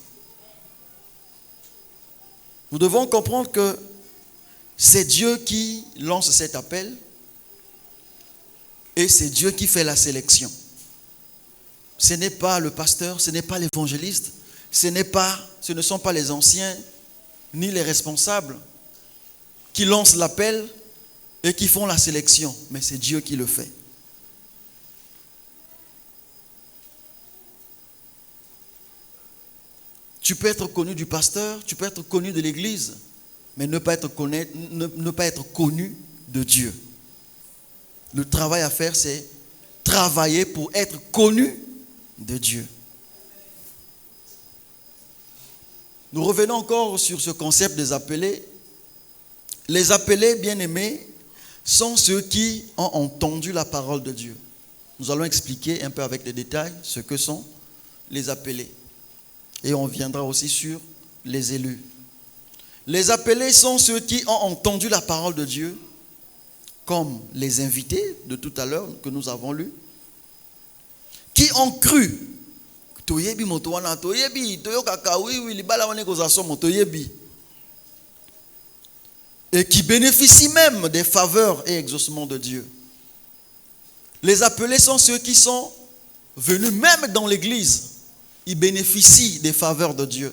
Nous devons comprendre que c'est Dieu qui lance cet appel et c'est Dieu qui fait la sélection. Ce n'est pas le pasteur, ce n'est pas l'évangéliste, ce ne sont pas les anciens ni les responsables qui lancent l'appel et qui font la sélection, mais c'est Dieu qui le fait. Tu peux être connu du pasteur, tu peux être connu de l'église, mais ne pas être connu de Dieu. Le travail à faire, c'est travailler pour être connu de Dieu. Nous revenons encore sur ce concept des appelés. Les appelés, bien-aimés, sont ceux qui ont entendu la parole de Dieu. Nous allons expliquer un peu avec des détails ce que sont les appelés. Et on viendra aussi sur les élus. Les appelés sont ceux qui ont entendu la parole de Dieu, comme les invités de tout à l'heure que nous avons lus, qui ont cru. Et qui bénéficient même des faveurs et exaucements de Dieu. Les appelés sont ceux qui sont venus même dans l'église. Ils bénéficient des faveurs de Dieu.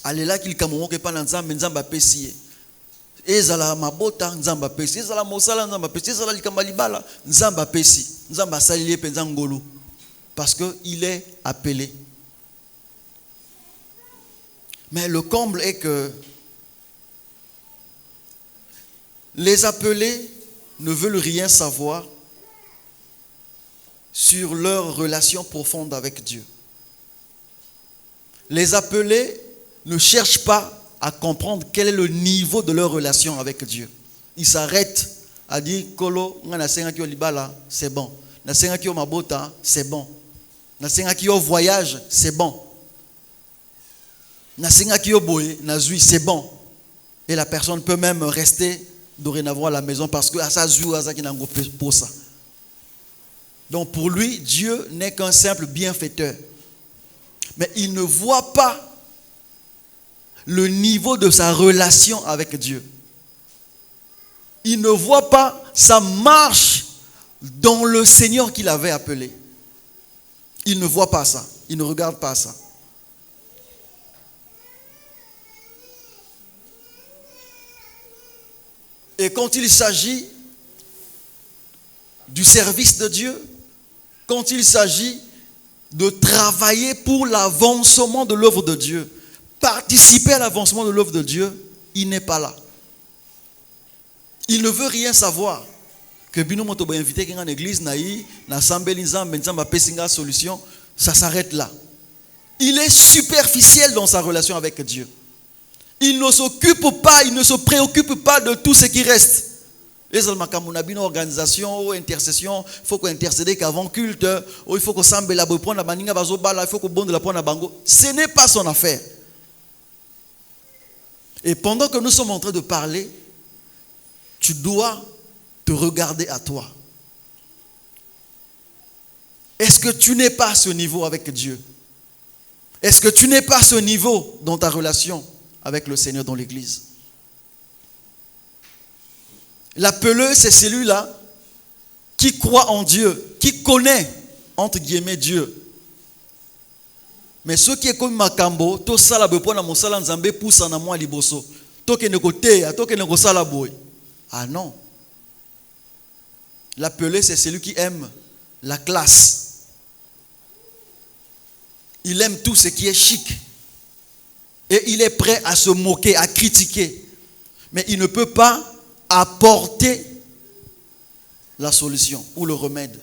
alela qu'il kamongo ke pa na nzambe nzamba pesi ezala mabota nzamba pesi ezala mosala nzamba pesi ezala likamba libala nzamba pesi nzamba salili penza ngolu parce que il est appelé. Mais le comble est que les appelés ne veulent rien savoir sur leur relation profonde avec Dieu. Les appelés ne cherchent pas à comprendre quel est le niveau de leur relation avec Dieu. Ils s'arrêtent à dire Kolo, c'est bon. C'est bon. Voyage, c'est bon. C'est bon. Et la personne peut même rester dorénavant à la maison parce que ça joue à ça qui n'a pas pour ça. Donc pour lui, Dieu n'est qu'un simple bienfaiteur. Mais il ne voit pas le niveau de sa relation avec Dieu. Il ne voit pas sa marche dans le Seigneur qu'il avait appelé. Il ne voit pas ça. Il ne regarde pas ça. Et quand il s'agit du service de Dieu, quand il s'agit de travailler pour l'avancement de l'œuvre de Dieu, participer à l'avancement de l'œuvre de Dieu, il n'est pas là. Il ne veut rien savoir. Que bino moto ba invité dans l'église naï na sambeli nzambe nzamba pesinga solution, ça s'arrête là. Il est superficiel dans sa relation avec Dieu. Il ne s'occupe pas, il ne se préoccupe pas de tout ce qui reste. Les almakamuna organisation ou intercession, il faut qu'on intercède qu'avant culte, ou il faut qu'on s'ambe la prendre la baninga bazobala, il faut qu'on bonde la prendre la bango. Ce n'est pas son affaire. Et pendant que nous sommes en train de parler, tu dois te regarder à toi. Est-ce que tu n'es pas à ce niveau avec Dieu? Est-ce que tu n'es pas à ce niveau dans ta relation avec le Seigneur dans l'église? L'appeleux, c'est celui-là qui croit en Dieu, qui connaît, entre guillemets, Dieu. Mais ceux qui est comme Makambo, to sala bepo na mosala nzambe poussa na moi liboso. To ke nekote, to ke nekosala boy. Ah non. L'appelé, c'est celui qui aime la classe. Il aime tout ce qui est chic. Et il est prêt à se moquer, à critiquer. Mais il ne peut pas apporter la solution ou le remède.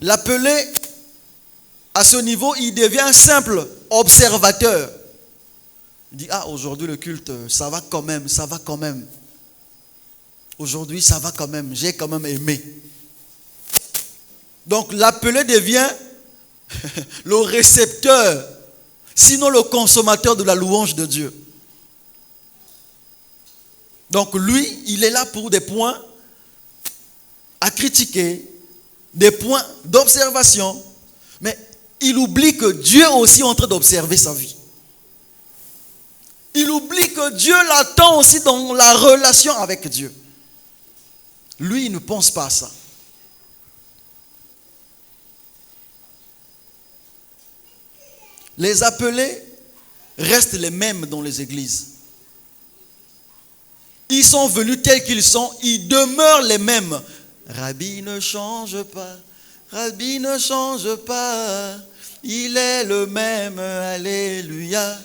L'appelé, à ce niveau, il devient un simple observateur. Il dit, ah, aujourd'hui le culte, ça va quand même, ça va quand même. Aujourd'hui, ça va quand même. J'ai quand même aimé. Donc, l'appelé devient le récepteur, sinon le consommateur de la louange de Dieu. Donc, lui, il est là pour des points à critiquer, des points d'observation, mais il oublie que Dieu est aussi en train d'observer sa vie. Il oublie que Dieu l'attend aussi dans la relation avec Dieu. Lui, il ne pense pas à ça. Les appelés restent les mêmes dans les églises. Ils sont venus tels qu'ils sont, ils demeurent les mêmes. Rabbi ne change pas, Rabbi ne change pas, il est le même, alléluia.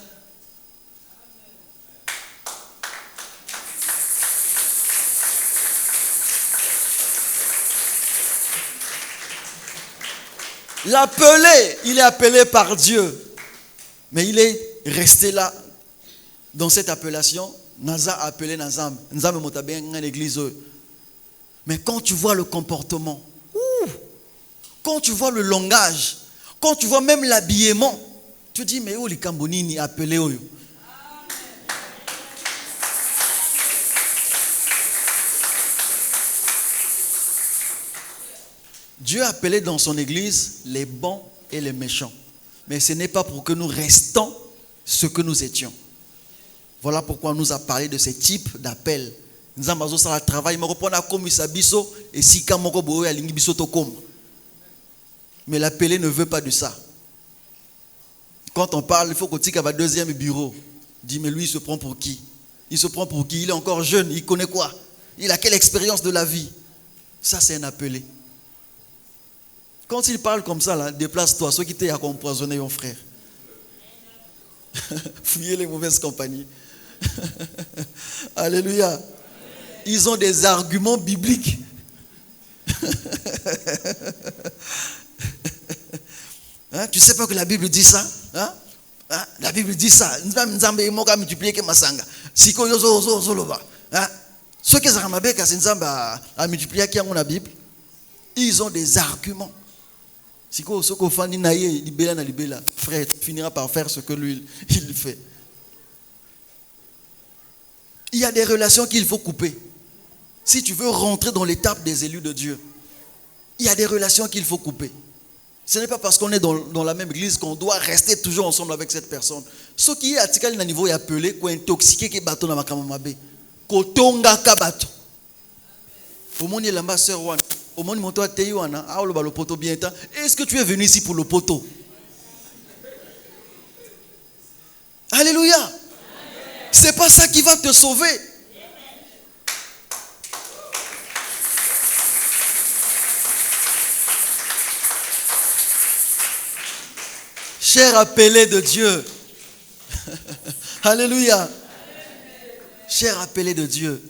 L'appelé, il est appelé par Dieu. Mais il est resté là, dans cette appellation. Naza appelé Nazam. Nazam motabé dans l'église. Mais quand tu vois le comportement, quand tu vois le langage, quand tu vois même l'habillement, tu dis, mais où les Cambonini appelé Oyo? Dieu a appelé dans son église les bons et les méchants. Mais ce n'est pas pour que nous restons ce que nous étions. Voilà pourquoi on nous a parlé de ces types d'appels. Nous avons besoin de travail, mais l'appelé ne veut pas de ça. Quand on parle, il faut qu'on tique à un deuxième bureau. Dit, mais lui, il se prend pour qui? Il se prend pour qui? Il est encore jeune, il connaît quoi? Il a quelle expérience de la vie? Ça, c'est un appelé. Quand il parle comme ça, là, déplace-toi. Ceux qui t'ont empoisonné, mon frère. Fouillez les mauvaises compagnies. Alléluia. Ils ont des arguments bibliques. Hein? Tu ne sais pas que la Bible dit ça? Hein? Hein? La Bible dit ça. Ceux qui ont multiplié la Bible, ils ont des arguments. Frère, tu finiras par faire ce que lui, il fait. Il y a des relations qu'il faut couper. Si tu veux rentrer dans l'étape des élus de Dieu, il y a des relations qu'il faut couper. Ce n'est pas parce qu'on est dans la même église qu'on doit rester toujours ensemble avec cette personne. Ce qui est à tika na niveau appelé ko intoxiquer ke bato na makama mabe. Ko tonga ka bato. Omoni l'ambassadeur wana, omoni moto atei wana, a lo ba le poto bien temps. Est-ce que tu es venu ici pour le poteau? Alléluia. C'est pas ça qui va te sauver. Cher appelé de Dieu. Alléluia. Cher appelé de Dieu.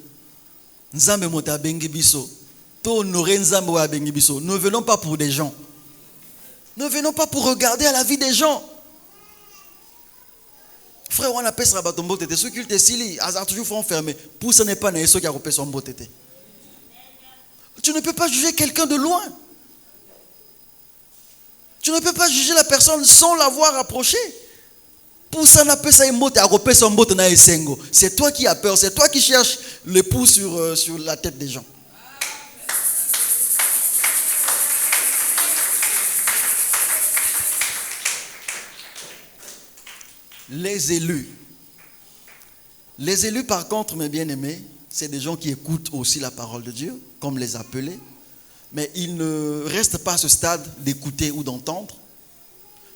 Nzambe mota bengi biso. To honorer nzambe wa bengi biso. Ne venons pas pour des gens. Ne venons pas pour regarder à la vie des gens. Frère, on appelle ça baton botete. Ceux qui te sili, hasard toujours faut enfermer. Pour ce n'est pas né ceux qui a repé son botete. Tu ne peux pas juger quelqu'un de loin. Tu ne peux pas juger la personne sans l'avoir approché. Pour ça, on appelle ça une motte à repé son botte na esengo. C'est toi qui as peur, c'est toi qui cherches le pouls sur la tête des gens. Les élus. Les élus, par contre, mes bien-aimés, c'est des gens qui écoutent aussi la parole de Dieu, comme les appelés, mais ils ne restent pas à ce stade d'écouter ou d'entendre,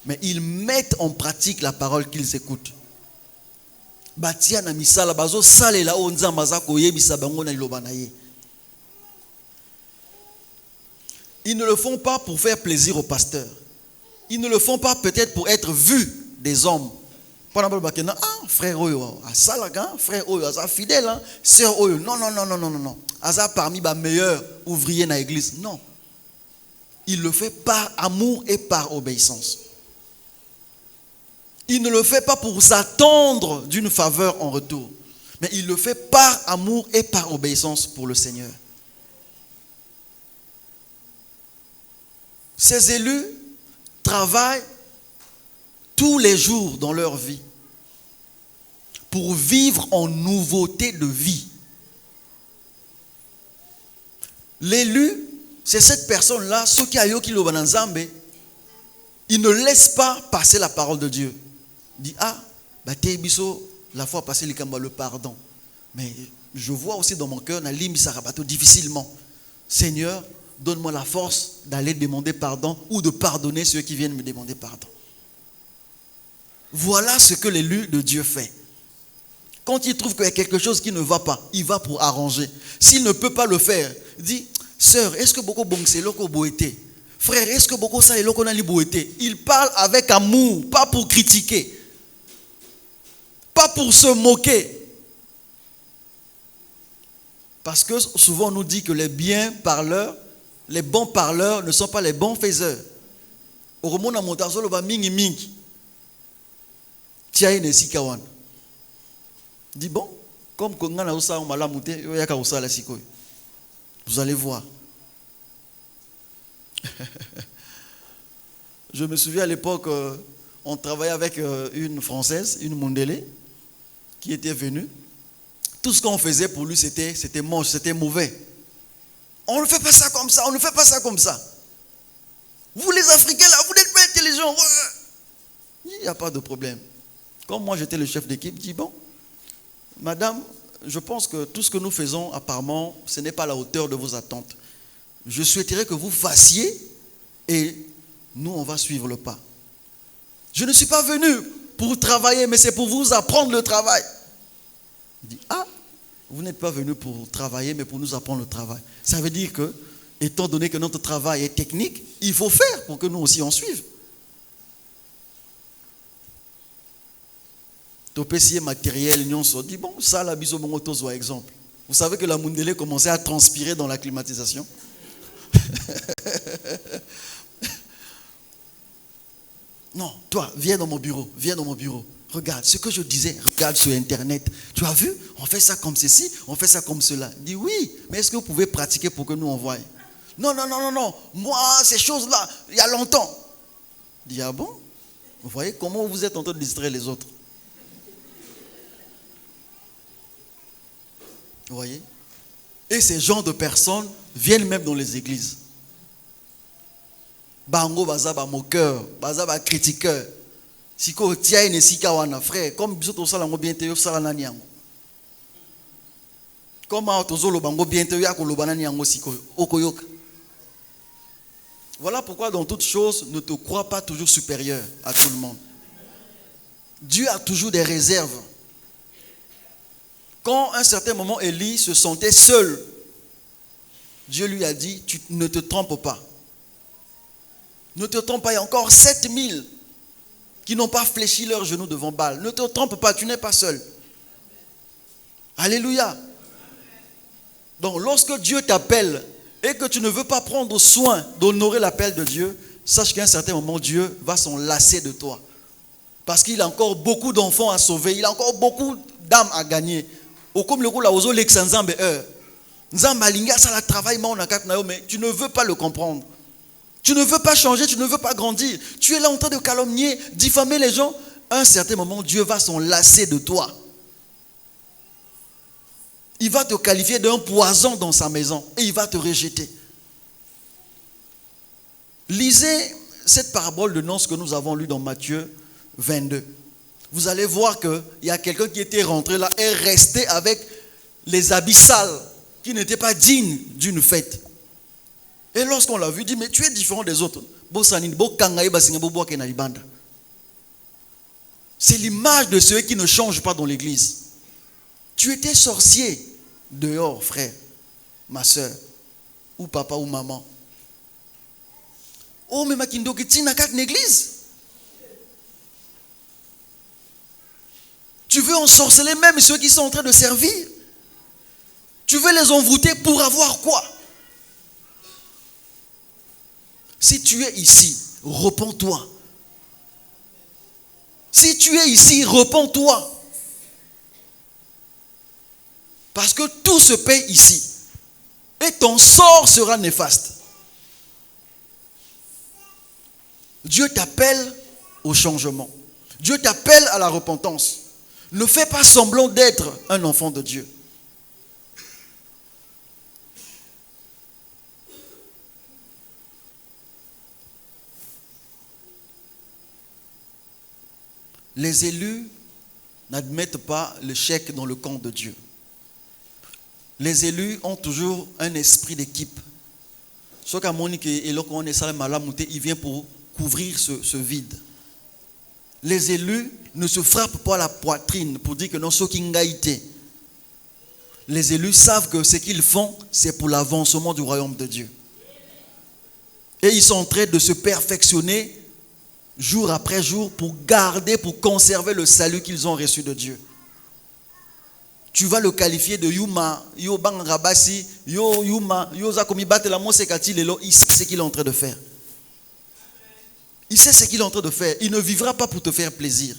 mais ils mettent en pratique la parole qu'ils écoutent. Ils ne le font pas pour faire plaisir au pasteur. Ils ne le font pas peut-être pour être vus des hommes. Frère Oyo, frère Oyo, fidèle, sœur Oyo. Non. Asa parmi les meilleurs ouvriers dans l'église. Non. Il le fait par amour et par obéissance. Il ne le fait pas pour s'attendre d'une faveur en retour. Mais il le fait par amour et par obéissance pour le Seigneur. Ces élus travaillent tous les jours dans leur vie pour vivre en nouveauté de vie. L'élu, c'est cette personne-là, ceux qui ont qui il ne laisse pas passer la parole de Dieu. Il dit, la fois passée, le pardon. Mais je vois aussi dans mon cœur, difficilement. Seigneur, donne-moi la force d'aller demander pardon ou de pardonner ceux qui viennent me demander pardon. Voilà ce que l'élu de Dieu fait. Quand il trouve qu'il y a quelque chose qui ne va pas, il va pour arranger. S'il ne peut pas le faire, il dit, sœur, est-ce que beaucoup c'est loko boité? Frère, est-ce que beaucoup ça est loko nali boité? Il parle avec amour, pas pour critiquer, pas pour se moquer. Parce que souvent on nous dit que les bons parleurs ne sont pas les bons faiseurs. Au roman na montazo lo ba mingi mingi. Tia ine sikawan. Dis bon, comme Kongana Osa Malamute, Yaka Osa la Sikoy. Vous allez voir. Je me souviens à l'époque, on travaillait avec une Française, une Mondélé, qui était venue. Tout ce qu'on faisait pour lui, c'était moche, c'était mauvais. On ne fait pas ça comme ça, on ne fait pas ça comme ça. Vous les Africains là, vous n'êtes pas intelligents. Il n'y a pas de problème. Comme moi j'étais le chef d'équipe, je dis bon, madame, je pense que tout ce que nous faisons apparemment, ce n'est pas à la hauteur de vos attentes. Je souhaiterais que vous fassiez et nous on va suivre le pas. Je ne suis pas venu pour travailler, mais c'est pour vous apprendre le travail. Il dit, ah, vous n'êtes pas venu pour travailler, mais pour nous apprendre le travail. Ça veut dire que, étant donné que notre travail est technique, il faut faire pour que nous aussi on suive. Topessier matériel, nous on dit, bon, ça, la biso bon auto, exemple. Vous savez que la Mundele commençait à transpirer dans la climatisation. Non, toi, viens dans mon bureau, Regarde, ce que je disais, regarde sur Internet. Tu as vu? On fait ça comme ceci, on fait ça comme cela. Dis oui, mais est-ce que vous pouvez pratiquer pour que nous on voie? Non. Moi, ces choses-là, il y a longtemps. Dis ah bon? Vous voyez comment vous êtes en train de distraire les autres? Vous voyez? Et ces genres de personnes viennent même dans les églises. Bango baza ba moqueur, baza ba critiqueur. Siko tia ine sika wana frère, comme biso sala ngo bien te yo sala nani yango. Comme tozolo bango bien te yo akoloba nani yango siko okoyoka. Voilà pourquoi dans toute chose ne te crois pas toujours supérieur à tout le monde. Dieu a toujours des réserves. Quand à un certain moment Élie se sentait seul, Dieu lui a dit, tu ne te trompes pas. Ne te trompe pas, il y a encore 7000 qui n'ont pas fléchi leurs genoux devant Baal. Ne te trompe pas, tu n'es pas seul. Alléluia. Donc lorsque Dieu t'appelle et que tu ne veux pas prendre soin d'honorer l'appel de Dieu, sache qu'à un certain moment, Dieu va s'en lasser de toi. Parce qu'il a encore beaucoup d'enfants à sauver, il a encore beaucoup d'âmes à gagner. Comme le coup là, aux Alexandre, mais tu ne veux pas le comprendre. Tu ne veux pas changer, tu ne veux pas grandir. Tu es là en train de calomnier, diffamer les gens. À un certain moment, Dieu va s'en lasser de toi. Il va te qualifier d'un poison dans sa maison et il va te rejeter. Lisez cette parabole de noces que nous avons lue dans Matthieu 22. Vous allez voir qu'il y a quelqu'un qui était rentré là et resté avec les habits sales qui n'étaient pas dignes d'une fête. Et lorsqu'on l'a vu, il dit, mais tu es différent des autres. C'est l'image de ceux qui ne changent pas dans l'église. Tu étais sorcier dehors, frère, ma soeur, ou papa ou maman. Oh, mais ma kindoki tina kak l'église. Tu veux ensorceler même ceux qui sont en train de servir. Tu veux les envoûter pour avoir quoi? Si tu es ici, repens-toi. Si tu es ici, repens-toi. Parce que tout se paye ici. Et ton sort sera néfaste. Dieu t'appelle au changement. Dieu t'appelle à la repentance. Ne fais pas semblant d'être un enfant de Dieu. Les élus n'admettent pas le chèque dans le camp de Dieu. Les élus ont toujours un esprit d'équipe. Il vient pour couvrir ce vide. Les élus ne se frappent pas la poitrine pour dire que non, les élus savent que ce qu'ils font, c'est pour l'avancement du royaume de Dieu. Et ils sont en train de se perfectionner jour après jour pour garder, pour conserver le salut qu'ils ont reçu de Dieu. Tu vas le qualifier de Yuma, Yo Bang Rabasi, Yo Yuma, Yo Zakomi Batela Mosekati Lelo, il sait ce qu'il est en train de faire. Il sait ce qu'il est en train de faire. Il ne vivra pas pour te faire plaisir.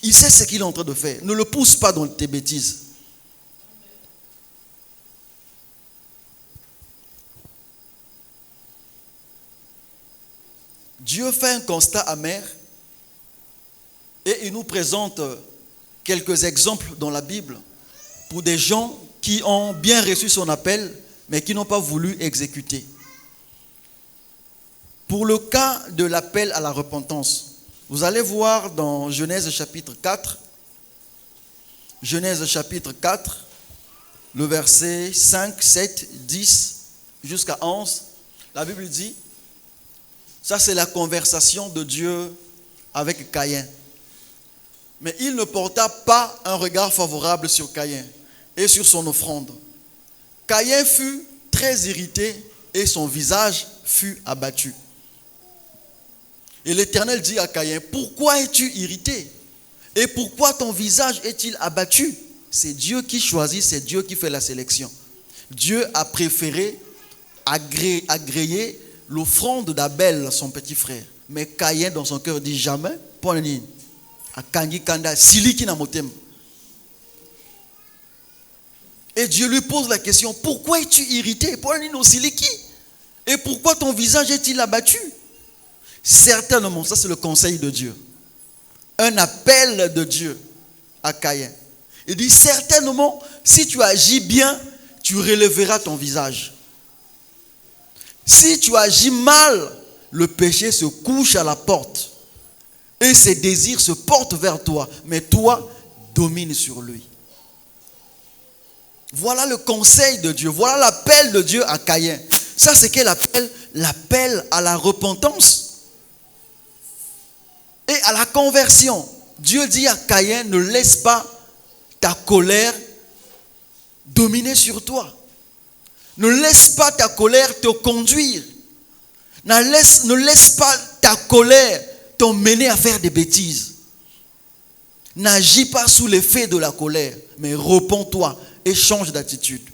Il sait ce qu'il est en train de faire. Ne le pousse pas dans tes bêtises. Dieu fait un constat amer et il nous présente quelques exemples dans la Bible pour des gens qui ont bien reçu son appel mais qui n'ont pas voulu exécuter. Pour le cas de l'appel à la repentance, vous allez voir dans Genèse chapitre 4, Genèse chapitre 4, le verset 5, 7, 10 jusqu'à 11, la Bible dit, ça c'est la conversation de Dieu avec Caïn. Mais il ne porta pas un regard favorable sur Caïn et sur son offrande. Caïn fut très irrité et son visage fut abattu. Et l'Éternel dit à Caïn, pourquoi es-tu irrité? Et pourquoi ton visage est-il abattu? C'est Dieu qui choisit, c'est Dieu qui fait la sélection. Dieu a préféré agréer l'offrande d'Abel, son petit frère. Mais Caïn, dans son cœur, dit jamais. Et Dieu lui pose la question, pourquoi es-tu irrité? Et pourquoi ton visage est-il abattu? Certainement, ça c'est le conseil de Dieu. Un appel de Dieu à Caïn. Il dit, certainement, si tu agis bien, tu relèveras ton visage. Si tu agis mal, le péché se couche à la porte. Et ses désirs se portent vers toi. Mais toi, domine sur lui. Voilà le conseil de Dieu. Voilà l'appel de Dieu à Caïn. Ça, c'est qu'elle appelle l'appel à la repentance et à la conversion. Dieu dit à Caïn, ne laisse pas ta colère dominer sur toi. Ne laisse pas ta colère te conduire. Ne laisse pas ta colère t'emmener à faire des bêtises. N'agis pas sous l'effet de la colère, mais repens-toi et change d'attitude.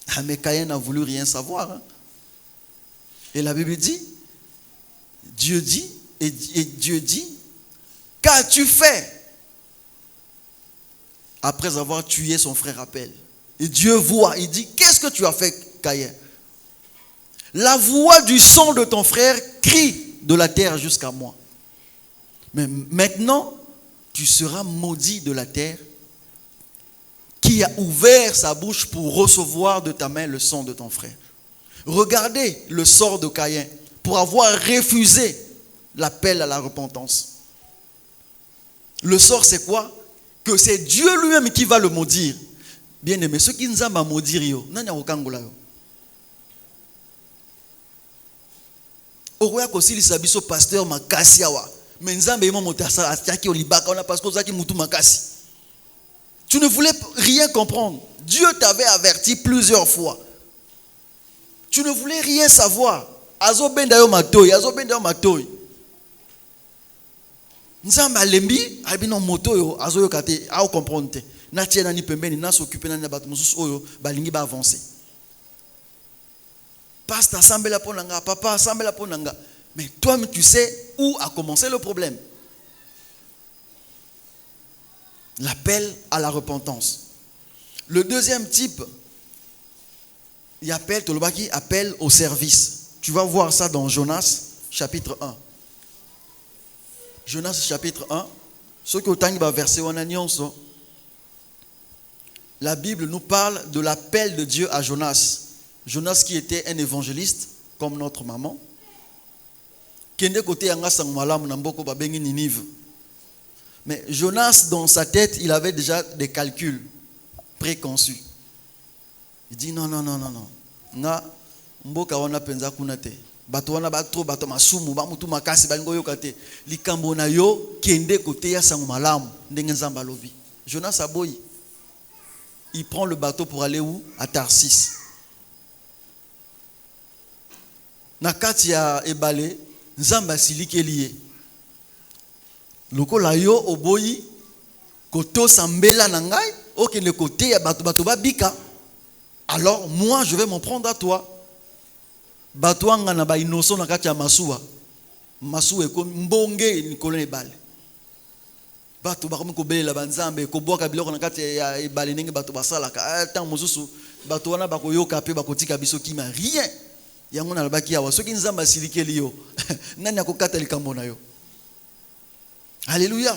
Ah, mais Caïn n'a voulu rien savoir. Hein? Et la Bible dit, Dieu dit, qu'as-tu fait? Après avoir tué son frère Abel. Et Dieu voit, il dit, qu'est-ce que tu as fait, Caïn? La voix du sang de ton frère crie de la terre jusqu'à moi. Mais maintenant, tu seras maudit de la terre qui a ouvert sa bouche pour recevoir de ta main le sang de ton frère. Regardez le sort de Caïn pour avoir refusé l'appel à la repentance. Le sort, c'est quoi? Que c'est Dieu lui-même qui va le maudire. Bien aimé, ceux qui nous ont maudire, nani akokangola yo. Okoya kosili sabiso pasteur makasi awa. Mais nzambe yemo motasa atiaki olibaka ona parce que ozaki mutu makasi. Tu ne voulais rien comprendre. Dieu t'avait averti plusieurs fois. Tu ne voulais rien savoir. Azo benda yo matoi. Nzambe alembi, albino moto yo azo yo kate, a comprendre te. Na tiena ni pembeni na s'occuper na bato mususu oyo balingi ba avancer. Pasteur sambela ponanga, papa sambela ponanga. Mais toi tu sais où a commencé le problème. L'appel à la repentance. Le deuxième type, il appelle Tolobaki, appel au service. Tu vas voir ça dans Jonas chapitre 1. Jonas chapitre 1. Ce qui est au verset la Bible nous parle de l'appel de Dieu à Jonas. Jonas qui était un évangéliste comme notre maman. Kende côté yanga sangmalam namboko babengi Ninive. Mais Jonas, dans sa tête, il avait déjà des calculs préconçus. Il dit non. Nga mboka wana penza kunate. Bato wana batro bato masumu ba mutu makasi balingo yokate. Likambo na yo kende côté ya sangmalam ndenge nzamba lobi. Jonas aboyi. Il prend le bateau pour aller où? À Tarsis. Nakati ya ebale nzamba silike lié. Loko la yo oboyi koto sambela na ngai okende côté ya bato babika. Alors moi je vais m'en prendre à toi. Bato anga na ba innocent na kati ya masuwa. Masuwa ko mbonge nikolo ebale. Bato bakomi ko belela banzambe ko boka biloko na kati ya ebale ndenge bato basalaka. Tant mosusu bato wana bakoyoka pe bakotika biso kima rien. Yango na labaki ya soki nzamba silikeli yo. Nani akokata likambo na yo? Alléluia.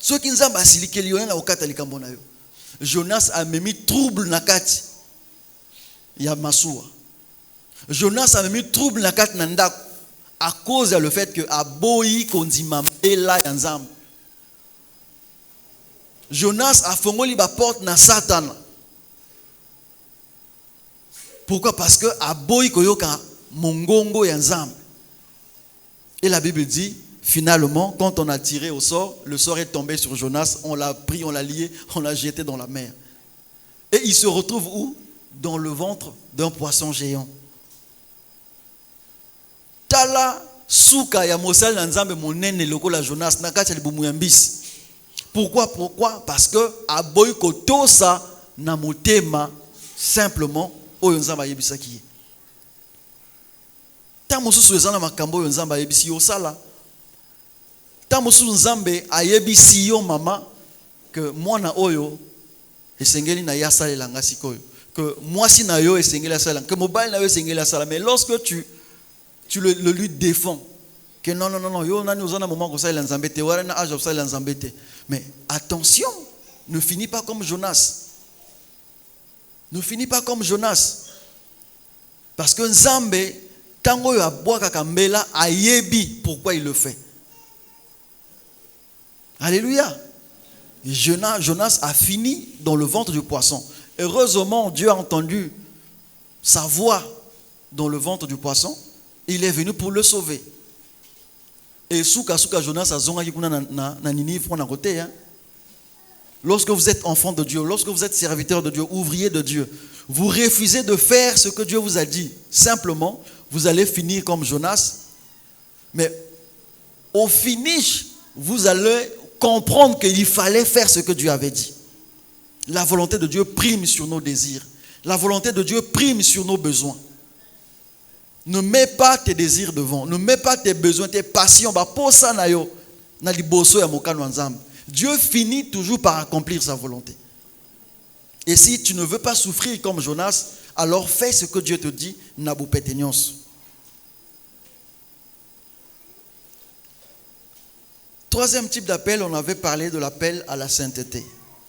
Ce qui nous a basilikeli yo na okata likambo na yo. Jonas a mis trouble na kati ya masuwa. Jonas a mis trouble na kati na ndako à cause de le fait que aboyi kondima ela ya nzambe. Jonas a fongoli ba porte na Satan. Pourquoi? Parce que aboyi koyoka mongongo ya nzambe. Et la Bible dit finalement, quand on a tiré au sort, le sort est tombé sur Jonas, on l'a pris, on l'a lié, on l'a jeté dans la mer. Et il se retrouve où? Dans le ventre d'un poisson géant. Tala suka ya mosali na nzambe monene lokola Jonas na kati ya libumu ya mbisi. Pourquoi? Parce que aboyi kotosa na motema simplement oyo nzambe ayebisaki ye. Ta mosusu eza na makambo oyo nzambe ayebisi yo sala. Ta mosusu nzambe ayebisi yo mama que mwana oyo esengeli na yasala elanga sikoyo. Que mwasi na yo esengeli asala, que mobile na yo esengeli asala. Mais lorsque tu le lui défends, que non, yo nani ozana moment ko sala nzambe te, wala na age sala nzambe te. Mais attention, ne finis pas comme Jonas. Ne finis pas comme Jonas. Parce que nzambe tango yo abwaka kambela ayebi pourquoi il le fait. Alléluia. Jonas a fini dans le ventre du poisson. Heureusement, Dieu a entendu sa voix dans le ventre du poisson. Il est venu pour le sauver. Et souka Jonas a zonga kikuna na Ninive pour na côté. Lorsque vous êtes enfant de Dieu, lorsque vous êtes serviteur de Dieu, ouvrier de Dieu, vous refusez de faire ce que Dieu vous a dit. Simplement, vous allez finir comme Jonas. Mais au finish, vous allez comprendre qu'il fallait faire ce que Dieu avait dit. La volonté de Dieu prime sur nos désirs. La volonté de Dieu prime sur nos besoins. Ne mets pas tes désirs devant. Ne mets pas tes besoins, tes passions. Dieu finit toujours par accomplir sa volonté. Et si tu ne veux pas souffrir comme Jonas, alors fais ce que Dieu te dit. Troisième type d'appel, on avait parlé de l'appel à la sainteté.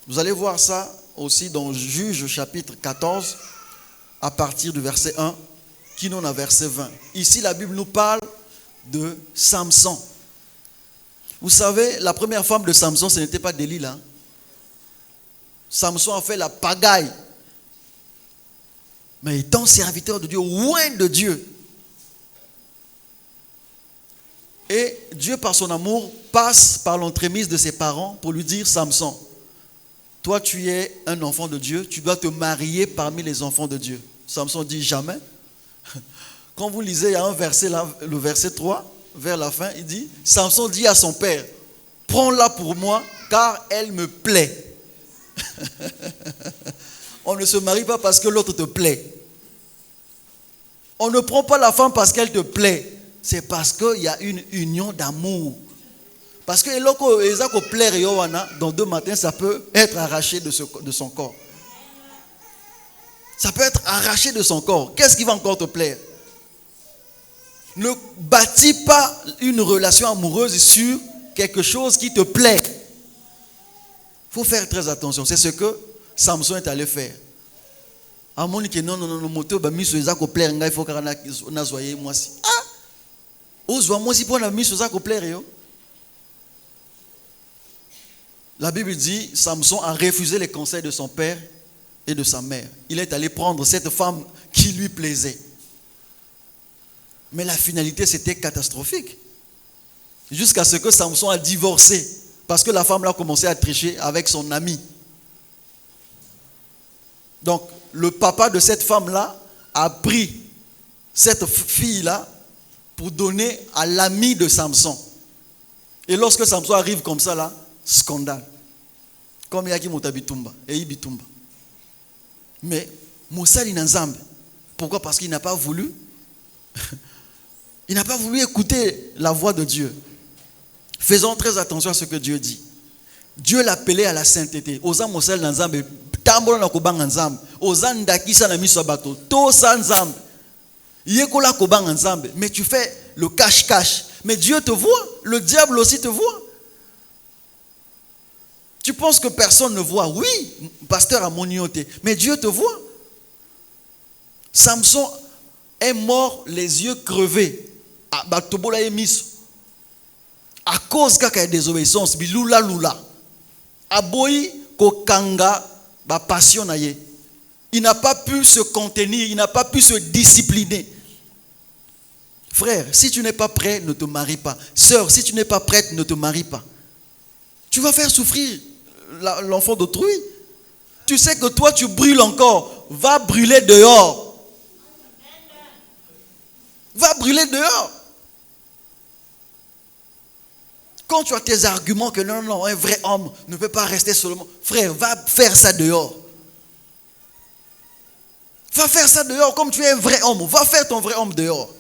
Vous allez voir ça aussi dans Juge chapitre 14, à partir du verset 1, qui nous a verset 20. Ici, la Bible nous parle de Samson. Vous savez, la première femme de Samson, ce n'était pas Delilah. Samson a fait la pagaille. Mais étant serviteur de Dieu, loin de Dieu. Et Dieu, par son amour, passe par l'entremise de ses parents pour lui dire, Samson, toi tu es un enfant de Dieu, tu dois te marier parmi les enfants de Dieu. Samson dit jamais. Quand vous lisez, il y a un verset là, le verset 3, vers la fin, il dit, Samson dit à son père, prends-la pour moi, car elle me plaît. On ne se marie pas parce que l'autre te plaît. On ne prend pas la femme parce qu'elle te plaît. C'est parce qu'il y a une union d'amour. Parce que dans 2 matins, ça peut être arraché de son corps. Ça peut être arraché de son corps. Qu'est-ce qui va encore te plaire? Ne bâtis pas une relation amoureuse sur quelque chose qui te plaît. Il faut faire très attention. C'est ce que Samson est allé faire. Ah, la Bible dit, Samson a refusé les conseils de son père et de sa mère. Il est allé prendre cette femme qui lui plaisait. Mais la finalité, c'était catastrophique. Jusqu'à ce que Samson a divorcé. Parce que la femme a commencé à tricher avec son ami. Donc, le papa de cette femme-là a pris cette fille-là pour donner à l'ami de Samson. Et lorsque Samson arrive comme ça, là, scandale. Comme Yaki Motabitumba et Ibitumba. Mais Moussali Nanzambe. Pourquoi? Parce qu'il n'a pas voulu. Il n'a pas voulu écouter la voix de Dieu. Faisons très attention à ce que Dieu dit. Dieu l'appelait à la sainteté. Osa Moussali Nanzambe. Tambola na kobanga nzambe. Osa ndakisa na miso bato. Tosa nzambe. Yekola kobanga nzambe. Mais tu fais le cache-cache. Mais Dieu te voit. Le diable aussi te voit. Tu penses que personne ne voit? Oui, pasteur a monioté. Mais Dieu te voit. Samson est mort les yeux crevés. À cause de la désobéissance. Bilula lula. Aboyi kokanga ba passion na ye. Il n'a pas pu se contenir. Il n'a pas pu se discipliner. Frère, si tu n'es pas prêt, ne te marie pas. Sœur, si tu n'es pas prête, ne te marie pas. Tu vas faire souffrir l'enfant d'autrui. Tu sais que toi, tu brûles encore. Va brûler dehors. Va brûler dehors. Quand tu as tes arguments que non, un vrai homme ne peut pas rester seulement. Frère, va faire ça dehors. Va faire ça dehors comme tu es un vrai homme. Va faire ton vrai homme dehors.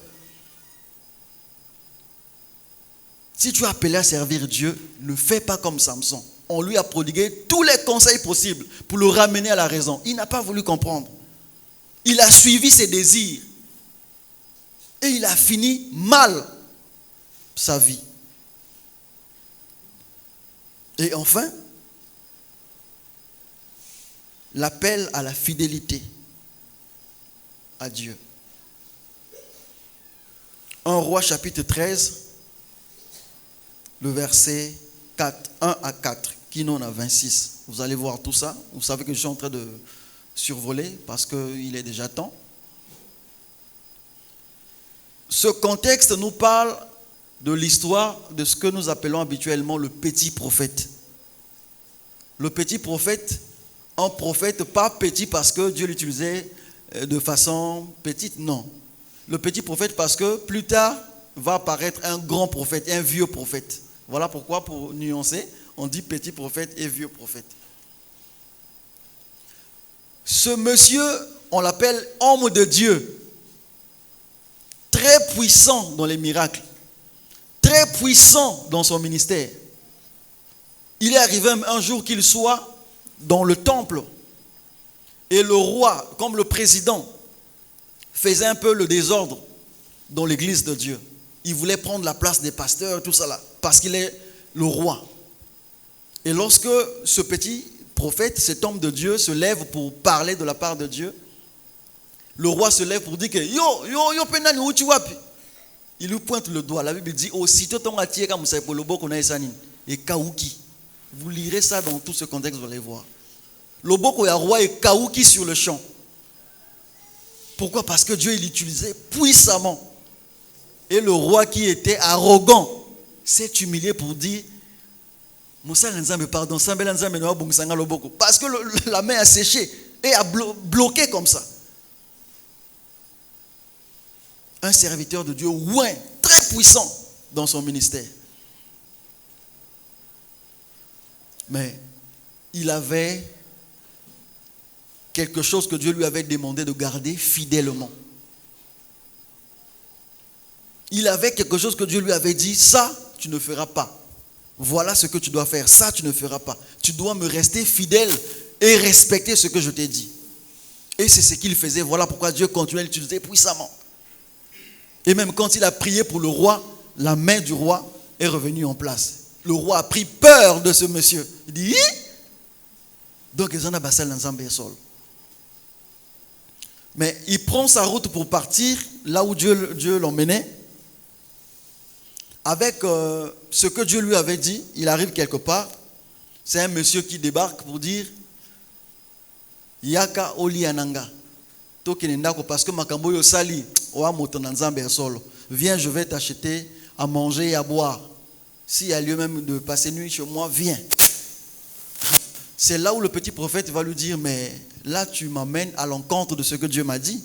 Si tu es appelé à servir Dieu, ne fais pas comme Samson. On lui a prodigué tous les conseils possibles pour le ramener à la raison. Il n'a pas voulu comprendre. Il a suivi ses désirs. Et il a fini mal sa vie. Et enfin, l'appel à la fidélité à Dieu. 1 Roi chapitre 13, le verset 4, 1 à 4, qui n'en a 26. Vous allez voir tout ça. Vous savez que je suis en train de survoler parce qu'il est déjà temps. Ce contexte nous parle de l'histoire de ce que nous appelons habituellement le petit prophète. Le petit prophète, un prophète pas petit parce que Dieu l'utilisait de façon petite, non. Le petit prophète parce que plus tard va apparaître un grand prophète, un vieux prophète. Voilà pourquoi, pour nuancer, on dit petit prophète et vieux prophète. Ce monsieur, on l'appelle homme de Dieu, très puissant dans les miracles, très puissant dans son ministère. Il est arrivé un jour qu'il soit dans le temple et le roi, comme le président, faisait un peu le désordre dans l'église de Dieu. Il voulait prendre la place des pasteurs, tout ça là, parce qu'il est le roi. Et lorsque ce petit prophète, cet homme de Dieu, se lève pour parler de la part de Dieu, le roi se lève pour dire que yo penani où tu vois. Il lui pointe le doigt. La Bible dit aussitôt ton attié comme ça pour le beau qu'on a et kaouki. Vous lirez ça dans tout ce contexte, vous allez voir. Le beau qu'on a roi et kaouki sur le champ. Pourquoi? Parce que Dieu il l'utilisait puissamment. Et le roi qui était arrogant s'est humilié pour dire pardon, parce que la main a séché et a bloqué comme ça. Un serviteur de Dieu, ouin, très puissant dans son ministère. Mais il avait quelque chose que Dieu lui avait demandé de garder fidèlement. Il avait quelque chose que Dieu lui avait dit, ça, tu ne feras pas. Voilà ce que tu dois faire, ça, tu ne feras pas. Tu dois me rester fidèle et respecter ce que je t'ai dit. Et c'est ce qu'il faisait. Voilà pourquoi Dieu continuait à l'utiliser puissamment. Et même quand il a prié pour le roi, la main du roi est revenue en place. Le roi a pris peur de ce monsieur. Il dit, donc ils en ont bassé l'ensemble sol. Mais il prend sa route pour partir là où Dieu l'emmenait. Avec ce que Dieu lui avait dit, il arrive quelque part. C'est un monsieur qui débarque pour dire Yaka Oli Ananga. Parce que Makambo Yosali, viens, je vais t'acheter à manger et à boire. S'il y a lieu même de passer nuit chez moi, viens. C'est là où le petit prophète va lui dire, mais là tu m'amènes à l'encontre de ce que Dieu m'a dit.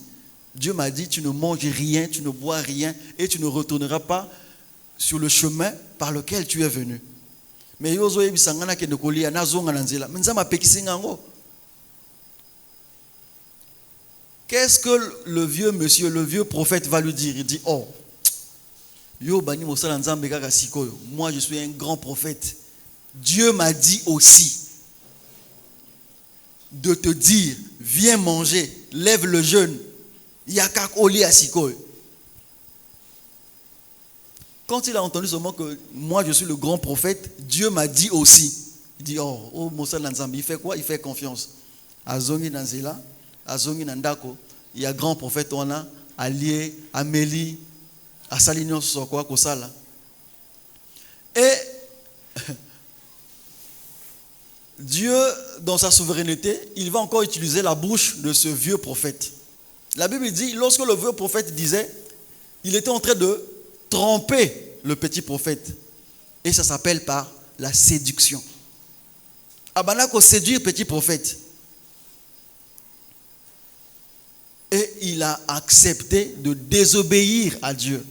Dieu m'a dit, tu ne manges rien, tu ne bois rien et tu ne retourneras pas sur le chemin par lequel tu es venu. Mais qu'est-ce que le vieux monsieur, le vieux prophète va lui dire? Il dit, oh, moi je suis un grand prophète. Dieu m'a dit aussi de te dire, viens manger, lève le jeûne. Quand il a entendu ce mot que moi je suis le grand prophète, Dieu m'a dit aussi. Il dit, oh Moussa Lanzambi, il fait quoi? Il fait confiance. Azongi Nanzela, Azongi Nandako, il y a grand prophète, on a Allié, Amélie, Asalignon Sokwa Kosala. Et Dieu, dans sa souveraineté, il va encore utiliser la bouche de ce vieux prophète. La Bible dit, lorsque le vieux prophète disait, Il était en train de tromper le petit prophète. Et ça s'appelle par la séduction. Abanako séduire le petit prophète. Et il a accepté de désobéir à Dieu.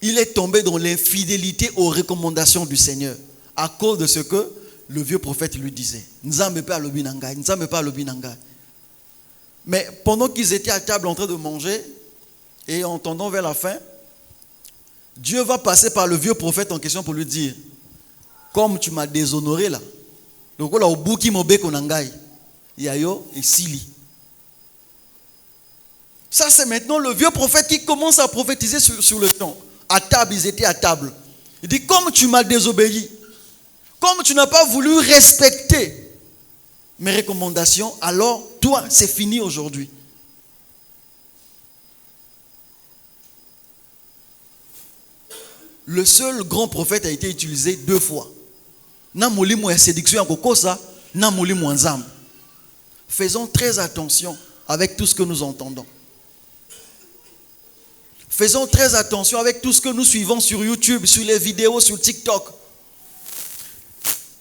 Il est tombé dans l'infidélité aux recommandations du Seigneur à cause de ce que le vieux prophète lui disait. Mais pendant qu'ils étaient à table en train de manger et en tendant vers la fin, Dieu va passer par le vieux prophète en question pour lui dire: comme tu m'as déshonoré là, donc là au bout qui m'a béconangai, yayo et sili. Ça, c'est maintenant le vieux prophète qui commence à prophétiser sur le champ. À table, ils étaient à table. Il dit: comme tu m'as désobéi, comme tu n'as pas voulu respecter mes recommandations, alors toi, c'est fini aujourd'hui. Le seul grand prophète a été utilisé 2 fois. Namoli mo séduction kokosa, namoli mo nzambe. Faisons très attention avec tout ce que nous entendons. Faisons très attention avec tout ce que nous suivons sur YouTube, sur les vidéos, sur TikTok.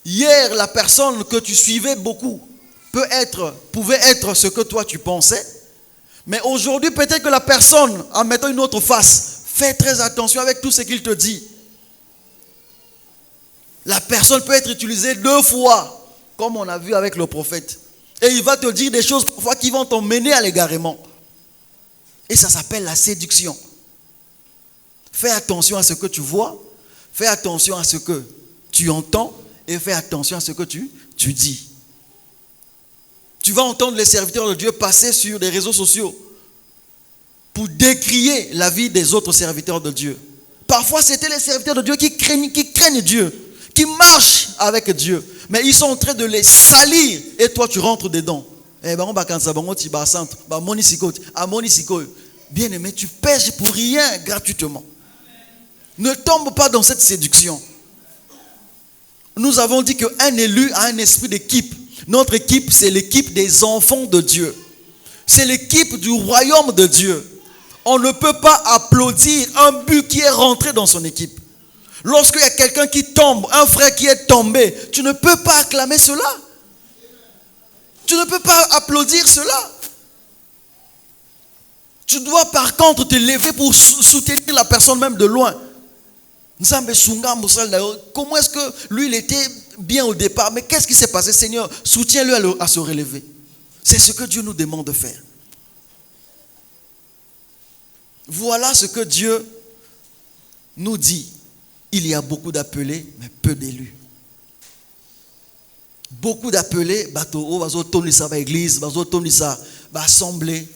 Hier, la personne que tu suivais beaucoup pouvait être ce que toi tu pensais. Mais aujourd'hui, peut-être que la personne, en mettant une autre face, fais très attention avec tout ce qu'il te dit. La personne peut être utilisée 2 fois, comme on a vu avec le prophète. Et il va te dire des choses parfois qui vont t'emmener à l'égarement. Et ça s'appelle la séduction. Fais attention à ce que tu vois, fais attention à ce que tu entends et fais attention à ce que tu dis. Tu vas entendre les serviteurs de Dieu passer sur des réseaux sociaux pour décrier la vie des autres serviteurs de Dieu. Parfois, c'était les serviteurs de Dieu qui craignent Dieu, qui marchent avec Dieu, mais ils sont en train de les salir et toi tu rentres dedans. Bien aimé, tu pêches pour rien gratuitement. Ne tombe pas dans cette séduction. Nous avons dit qu'un élu a un esprit d'équipe. Notre équipe, c'est l'équipe des enfants de Dieu. C'est l'équipe du royaume de Dieu. On ne peut pas applaudir un but qui est rentré dans son équipe. Lorsqu'il y a quelqu'un qui tombe, un frère qui est tombé, tu ne peux pas acclamer cela. Tu ne peux pas applaudir cela. Tu dois par contre te lever pour soutenir la personne même de loin. Comment est-ce que lui il était bien au départ, mais qu'est-ce qui s'est passé? Seigneur, soutiens-le à se relever. C'est ce que Dieu nous demande de faire. Voilà ce que Dieu nous dit. Il y a beaucoup d'appelés, mais peu d'élus. Beaucoup d'appelés, église, assemblée,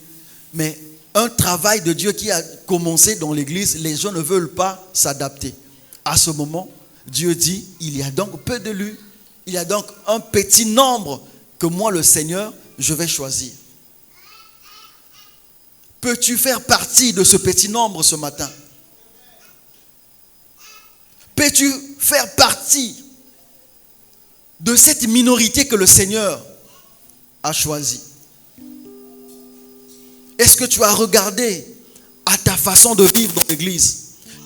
mais un travail de Dieu qui a commencé dans l'église, les gens ne veulent pas s'adapter. À ce moment, Dieu dit, il y a donc peu d'élus, il y a donc un petit nombre que moi, le Seigneur, je vais choisir. Peux-tu faire partie de ce petit nombre ce matin? Peux-tu faire partie de cette minorité que le Seigneur a choisie? Est-ce que tu as regardé à ta façon de vivre dans l'église,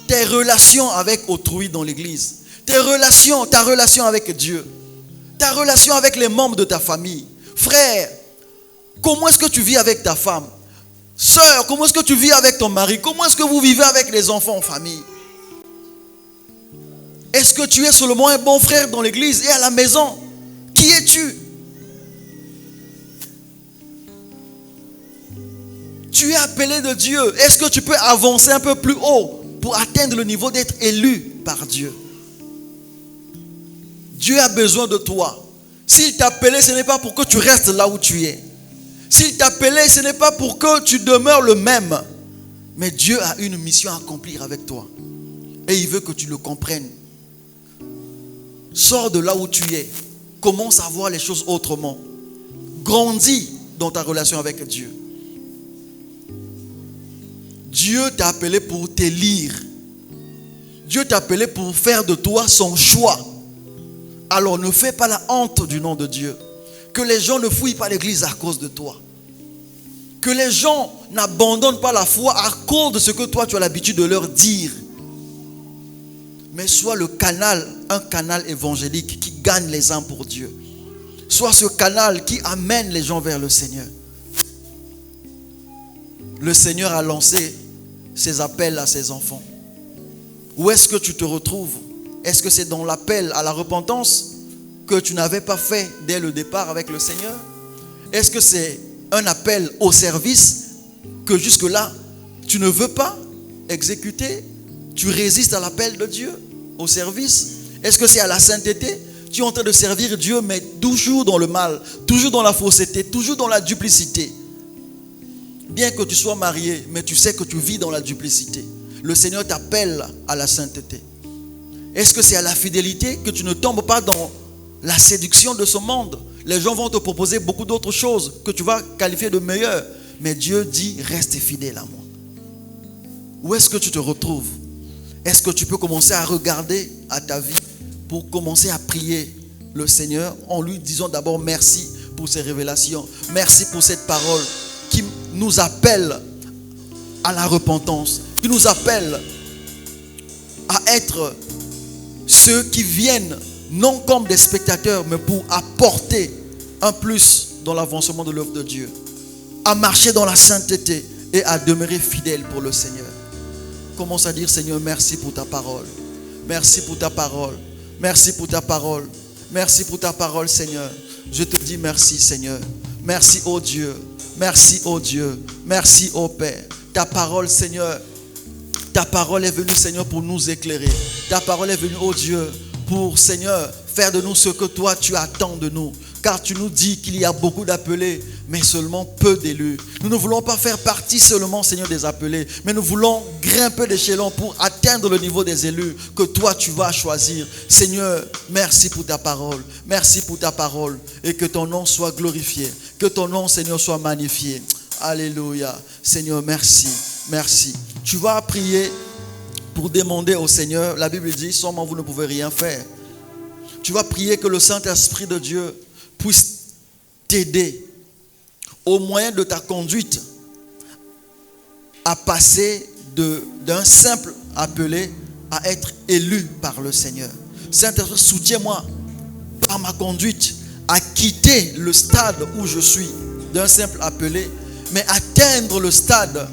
tes relations avec autrui dans l'église, ta relation avec Dieu, ta relation avec les membres de ta famille? Frère, comment est-ce que tu vis avec ta femme? Sœur, comment est-ce que tu vis avec ton mari? Comment est-ce que vous vivez avec les enfants en famille? Est-ce que tu es seulement un bon frère dans l'église et à la maison? Qui es-tu? Tu es appelé de Dieu. Est-ce que tu peux avancer un peu plus haut pour atteindre le niveau d'être élu par Dieu? Dieu a besoin de toi. S'il t'a appelé, ce n'est pas pour que tu restes là où tu es. S'il t'a appelé, ce n'est pas pour que tu demeures le même. Mais Dieu a une mission à accomplir avec toi. Et il veut que tu le comprennes. Sors de là où tu es. Commence à voir les choses autrement. Grandis dans ta relation avec Dieu. Dieu t'a appelé pour t'élire. Dieu t'a appelé pour faire de toi son choix. Alors ne fais pas la honte du nom de Dieu. Que les gens ne fouillent pas l'église à cause de toi. Que les gens n'abandonnent pas la foi à cause de ce que toi tu as l'habitude de leur dire. Mais sois le canal, un canal évangélique qui gagne les âmes pour Dieu. Sois ce canal qui amène les gens vers le Seigneur. Le Seigneur a lancé ses appels à ses enfants. Où est-ce que tu te retrouves? Est-ce que c'est dans l'appel à la repentance que tu n'avais pas fait dès le départ avec le Seigneur? Est-ce que c'est un appel au service que jusque-là tu ne veux pas exécuter? Tu résistes à l'appel de Dieu au service? Est-ce que c'est à la sainteté? Tu es en train de servir Dieu mais toujours dans le mal, toujours dans la fausseté, toujours dans la duplicité. Bien que tu sois marié, mais tu sais que tu vis dans la duplicité. Le Seigneur t'appelle à la sainteté. Est-ce que c'est à la fidélité que tu ne tombes pas dans la séduction de ce monde? Les gens vont te proposer beaucoup d'autres choses que tu vas qualifier de meilleures. Mais Dieu dit, reste fidèle à moi. Où est-ce que tu te retrouves? Est-ce que tu peux commencer à regarder à ta vie pour commencer à prier le Seigneur en lui disant d'abord merci pour ses révélations. Merci pour cette parole qui nous appelle à la repentance, qui nous appelle à être ceux qui viennent non comme des spectateurs, mais pour apporter un plus dans l'avancement de l'œuvre de Dieu, à marcher dans la sainteté et à demeurer fidèle pour le Seigneur. Commence à dire, Seigneur, merci pour ta parole. Merci pour ta parole. Merci pour ta parole. Merci pour ta parole, Seigneur. Je te dis merci, Seigneur. Merci, ô Dieu. Merci, ô Dieu. Merci, ô Père. Ta parole, Seigneur. Ta parole est venue, Seigneur, pour nous éclairer. Ta parole est venue, ô Dieu, pour, Seigneur, faire de nous ce que toi, tu attends de nous. Car tu nous dis qu'il y a beaucoup d'appelés, mais seulement peu d'élus. Nous ne voulons pas faire partie seulement, Seigneur, des appelés, mais nous voulons grimper d'échelon pour atteindre le niveau des élus que toi, tu vas choisir. Seigneur, merci pour ta parole. Merci pour ta parole. Et que ton nom soit glorifié. Que ton nom, Seigneur, soit magnifié. Alléluia. Seigneur, merci. Merci. Tu vas prier pour demander au Seigneur. La Bible dit, sans moi, vous ne pouvez rien faire. Tu vas prier que le Saint-Esprit de Dieu puisse t'aider au moyen de ta conduite à passer d'un simple appelé à être élu par le Seigneur. Saint-Esprit, soutiens-moi par ma conduite à quitter le stade où je suis d'un simple appelé, mais atteindre le stade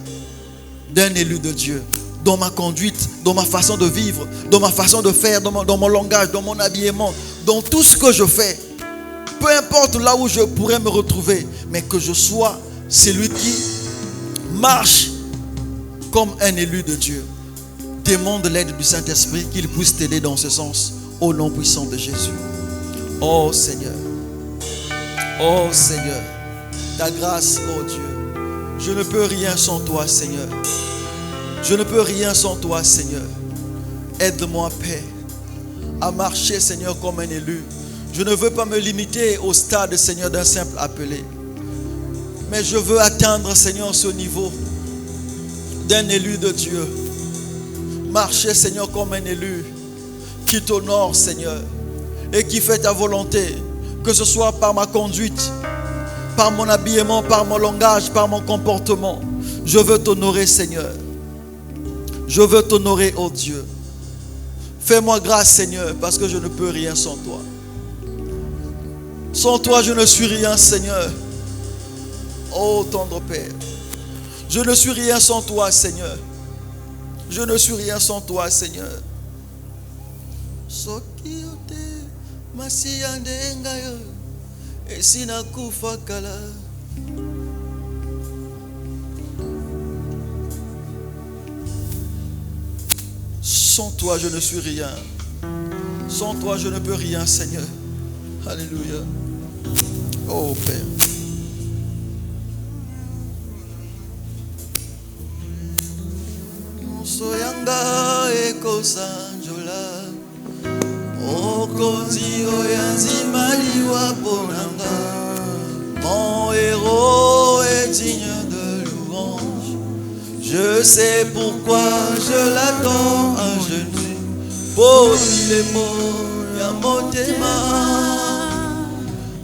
d'un élu de Dieu. Dans ma conduite, dans ma façon de vivre, dans ma façon de faire, dans mon langage, dans mon habillement, dans tout ce que je fais. Peu importe là où je pourrais me retrouver, mais que je sois celui qui marche comme un élu de Dieu. Demande l'aide du Saint-Esprit qu'il puisse t'aider dans ce sens, au nom puissant de Jésus. Oh Seigneur, ta grâce, oh Dieu. Je ne peux rien sans toi, Seigneur. Je ne peux rien sans toi, Seigneur. Aide-moi, Père, à marcher, Seigneur, comme un élu. Je ne veux pas me limiter au stade, Seigneur, d'un simple appelé. Mais je veux atteindre, Seigneur, ce niveau d'un élu de Dieu. Marcher, Seigneur, comme un élu qui t'honore, Seigneur, et qui fait ta volonté, que ce soit par ma conduite, par mon habillement, par mon langage, par mon comportement. Je veux t'honorer, Seigneur. Je veux t'honorer, oh Dieu. Fais-moi grâce, Seigneur, parce que je ne peux rien sans toi. Sans toi, je ne suis rien, Seigneur. Oh, tendre Père. Je ne suis rien sans toi, Seigneur. Je ne suis rien sans toi, Seigneur. Sans toi, je ne suis rien. Sans toi, je ne peux rien, Seigneur. Alléluia. Oh Père. Soyanga eko sanjola Okozi oyanzi maliwa ponanga. Mon héros est digne de louange. Je sais pourquoi je l'attends à genoux. Pour les mots ya motema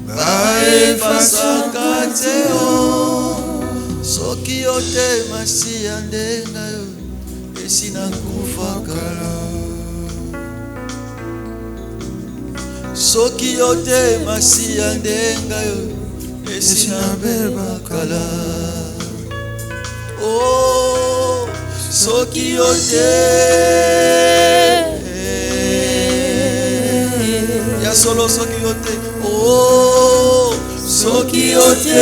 Bae fasaka teo soki otema si ya ndenga yo esi nakufa kala soki otema si ya ndenga yo esi nabeba kala oh soki ya solo soki ote oh soki ote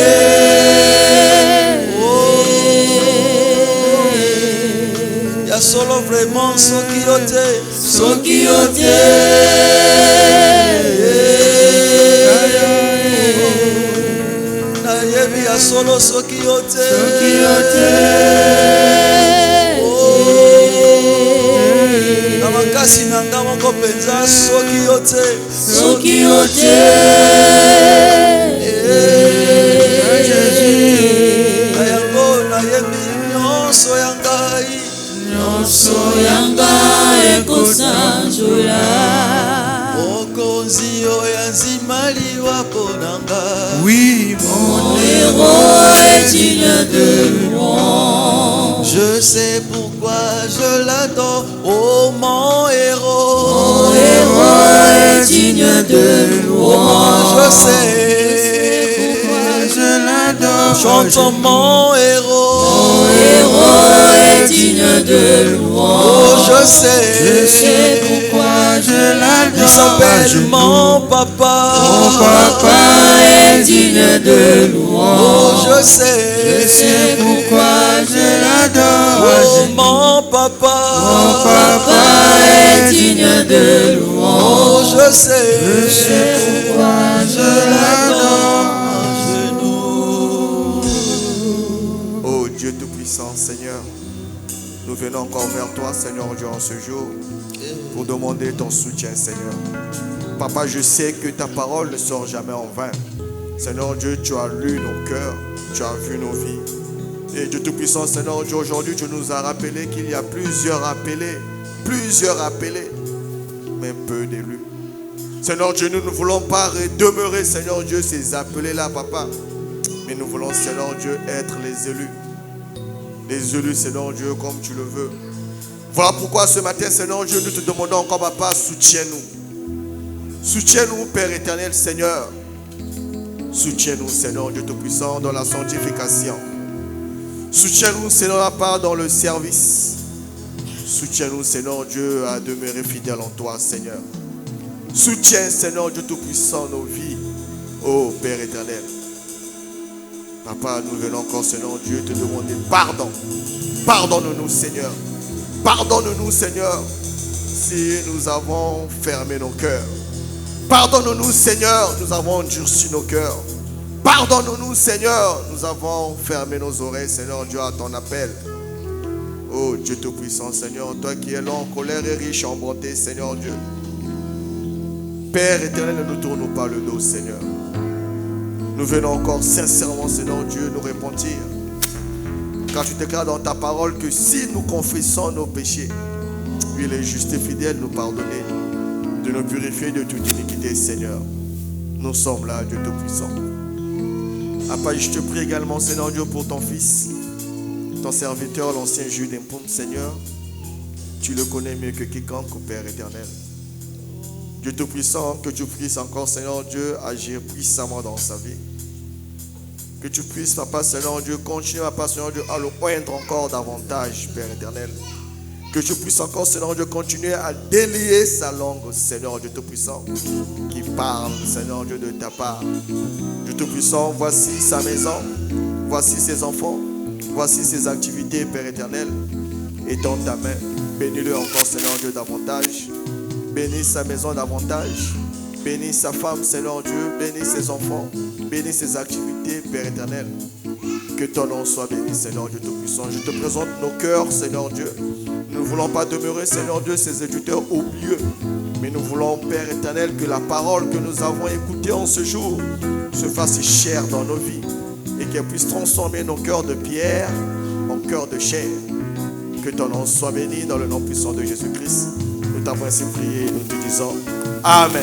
ya solo vraiment soki ote nayebi ya solo soki ote na makasi na nga moko mpenza soki ote na yango nayebi nyonso ya ngai ekosanjula mokonzi oyo anzima liwa mpo na ngai Oui, mon héros est digne de louange. Je sais pourquoi je l'adore, oh mon héros. Mon héros est digne de louange. Je sais pourquoi je l'adore. Chantons mon héros. Mon héros est digne de louange. Oh, je sais pourquoi je l'adore. Il s'appelle mon papa. Mon papa est digne de louange. Oh, je sais pourquoi je l'adore. Oh, mon papa. Mon papa est digne de louange. Oh, je sais pourquoi je l'adore. oh Dieu Tout-Puissant, Seigneur, nous venons encore vers toi, Seigneur, durant ce jour, pour demander ton soutien, Seigneur. Papa, je sais que ta parole ne sort jamais en vain. Seigneur Dieu, tu as lu nos cœurs, tu as vu nos vies. Et Dieu Tout-Puissant, Seigneur Dieu, aujourd'hui, tu nous as rappelé qu'il y a plusieurs appelés, mais peu d'élus. Seigneur Dieu, nous ne voulons pas demeurer, Seigneur Dieu, ces appelés-là, Papa. Mais nous voulons, Seigneur Dieu, être les élus. Les élus, Seigneur Dieu, comme tu le veux. Voilà pourquoi ce matin, Seigneur Dieu, nous te demandons encore, Papa, soutiens-nous. Soutiens-nous, Père éternel, Seigneur. Soutiens-nous, Seigneur Dieu Tout-Puissant, dans la sanctification. Soutiens-nous, Seigneur, à part dans le service. Soutiens-nous, Seigneur Dieu, à demeurer fidèle en toi, Seigneur. Soutiens, Seigneur Dieu Tout-Puissant, nos vies. Oh, Père éternel. Papa, nous venons encore, Seigneur Dieu, te demander pardon. Pardonne-nous, Seigneur. Pardonne-nous, Seigneur, si nous avons fermé nos cœurs. Pardonne-nous, Seigneur, nous avons endurci nos cœurs. Pardonne-nous, Seigneur, nous avons fermé nos oreilles, Seigneur Dieu, à ton appel. Oh Dieu Tout-Puissant, Seigneur, toi qui es lent en colère et riche en bonté, Seigneur Dieu. Père éternel, ne nous tournons pas le dos, Seigneur. Nous venons encore sincèrement, Seigneur Dieu, nous repentir. Car tu déclares dans ta parole que si nous confessons nos péchés, il est juste et fidèle de nous pardonner, de nous purifier de toute iniquité, Seigneur. Nous sommes là, Dieu Tout-Puissant. Papa, je te prie également, Seigneur Dieu, pour ton fils, ton serviteur, l'ancien juge d'Impoum, Seigneur. Tu le connais mieux que quiconque, Père éternel. Dieu Tout-Puissant, que tu puisses encore, Seigneur Dieu, agir puissamment dans sa vie. Que tu puisses, Papa, Seigneur Dieu, continuer, Papa, Seigneur Dieu, à le oindre encore davantage, Père éternel. Que tu puisses encore, Seigneur Dieu, continuer à délier sa langue, Seigneur Dieu Tout-Puissant, qui parle, Seigneur Dieu, de ta part. Dieu Tout-Puissant, voici sa maison, voici ses enfants, voici ses activités, Père éternel. Étends ta main, bénis-le encore, Seigneur Dieu, davantage. Bénis sa maison davantage. Bénis sa femme, Seigneur Dieu. Bénis ses enfants. Bénis ses activités, Père éternel. Que ton nom soit béni, Seigneur Dieu Tout-Puissant. Je te présente nos cœurs, Seigneur Dieu. Nous ne voulons pas demeurer, Seigneur Dieu, ces éditeurs oublieux. Mais nous voulons, Père éternel, que la parole que nous avons écoutée en ce jour se fasse chère dans nos vies. Et qu'elle puisse transformer nos cœurs de pierre en cœurs de chair. Que ton nom soit béni dans le nom puissant de Jésus-Christ. Nous t'avons ainsi prié et nous te disons Amen.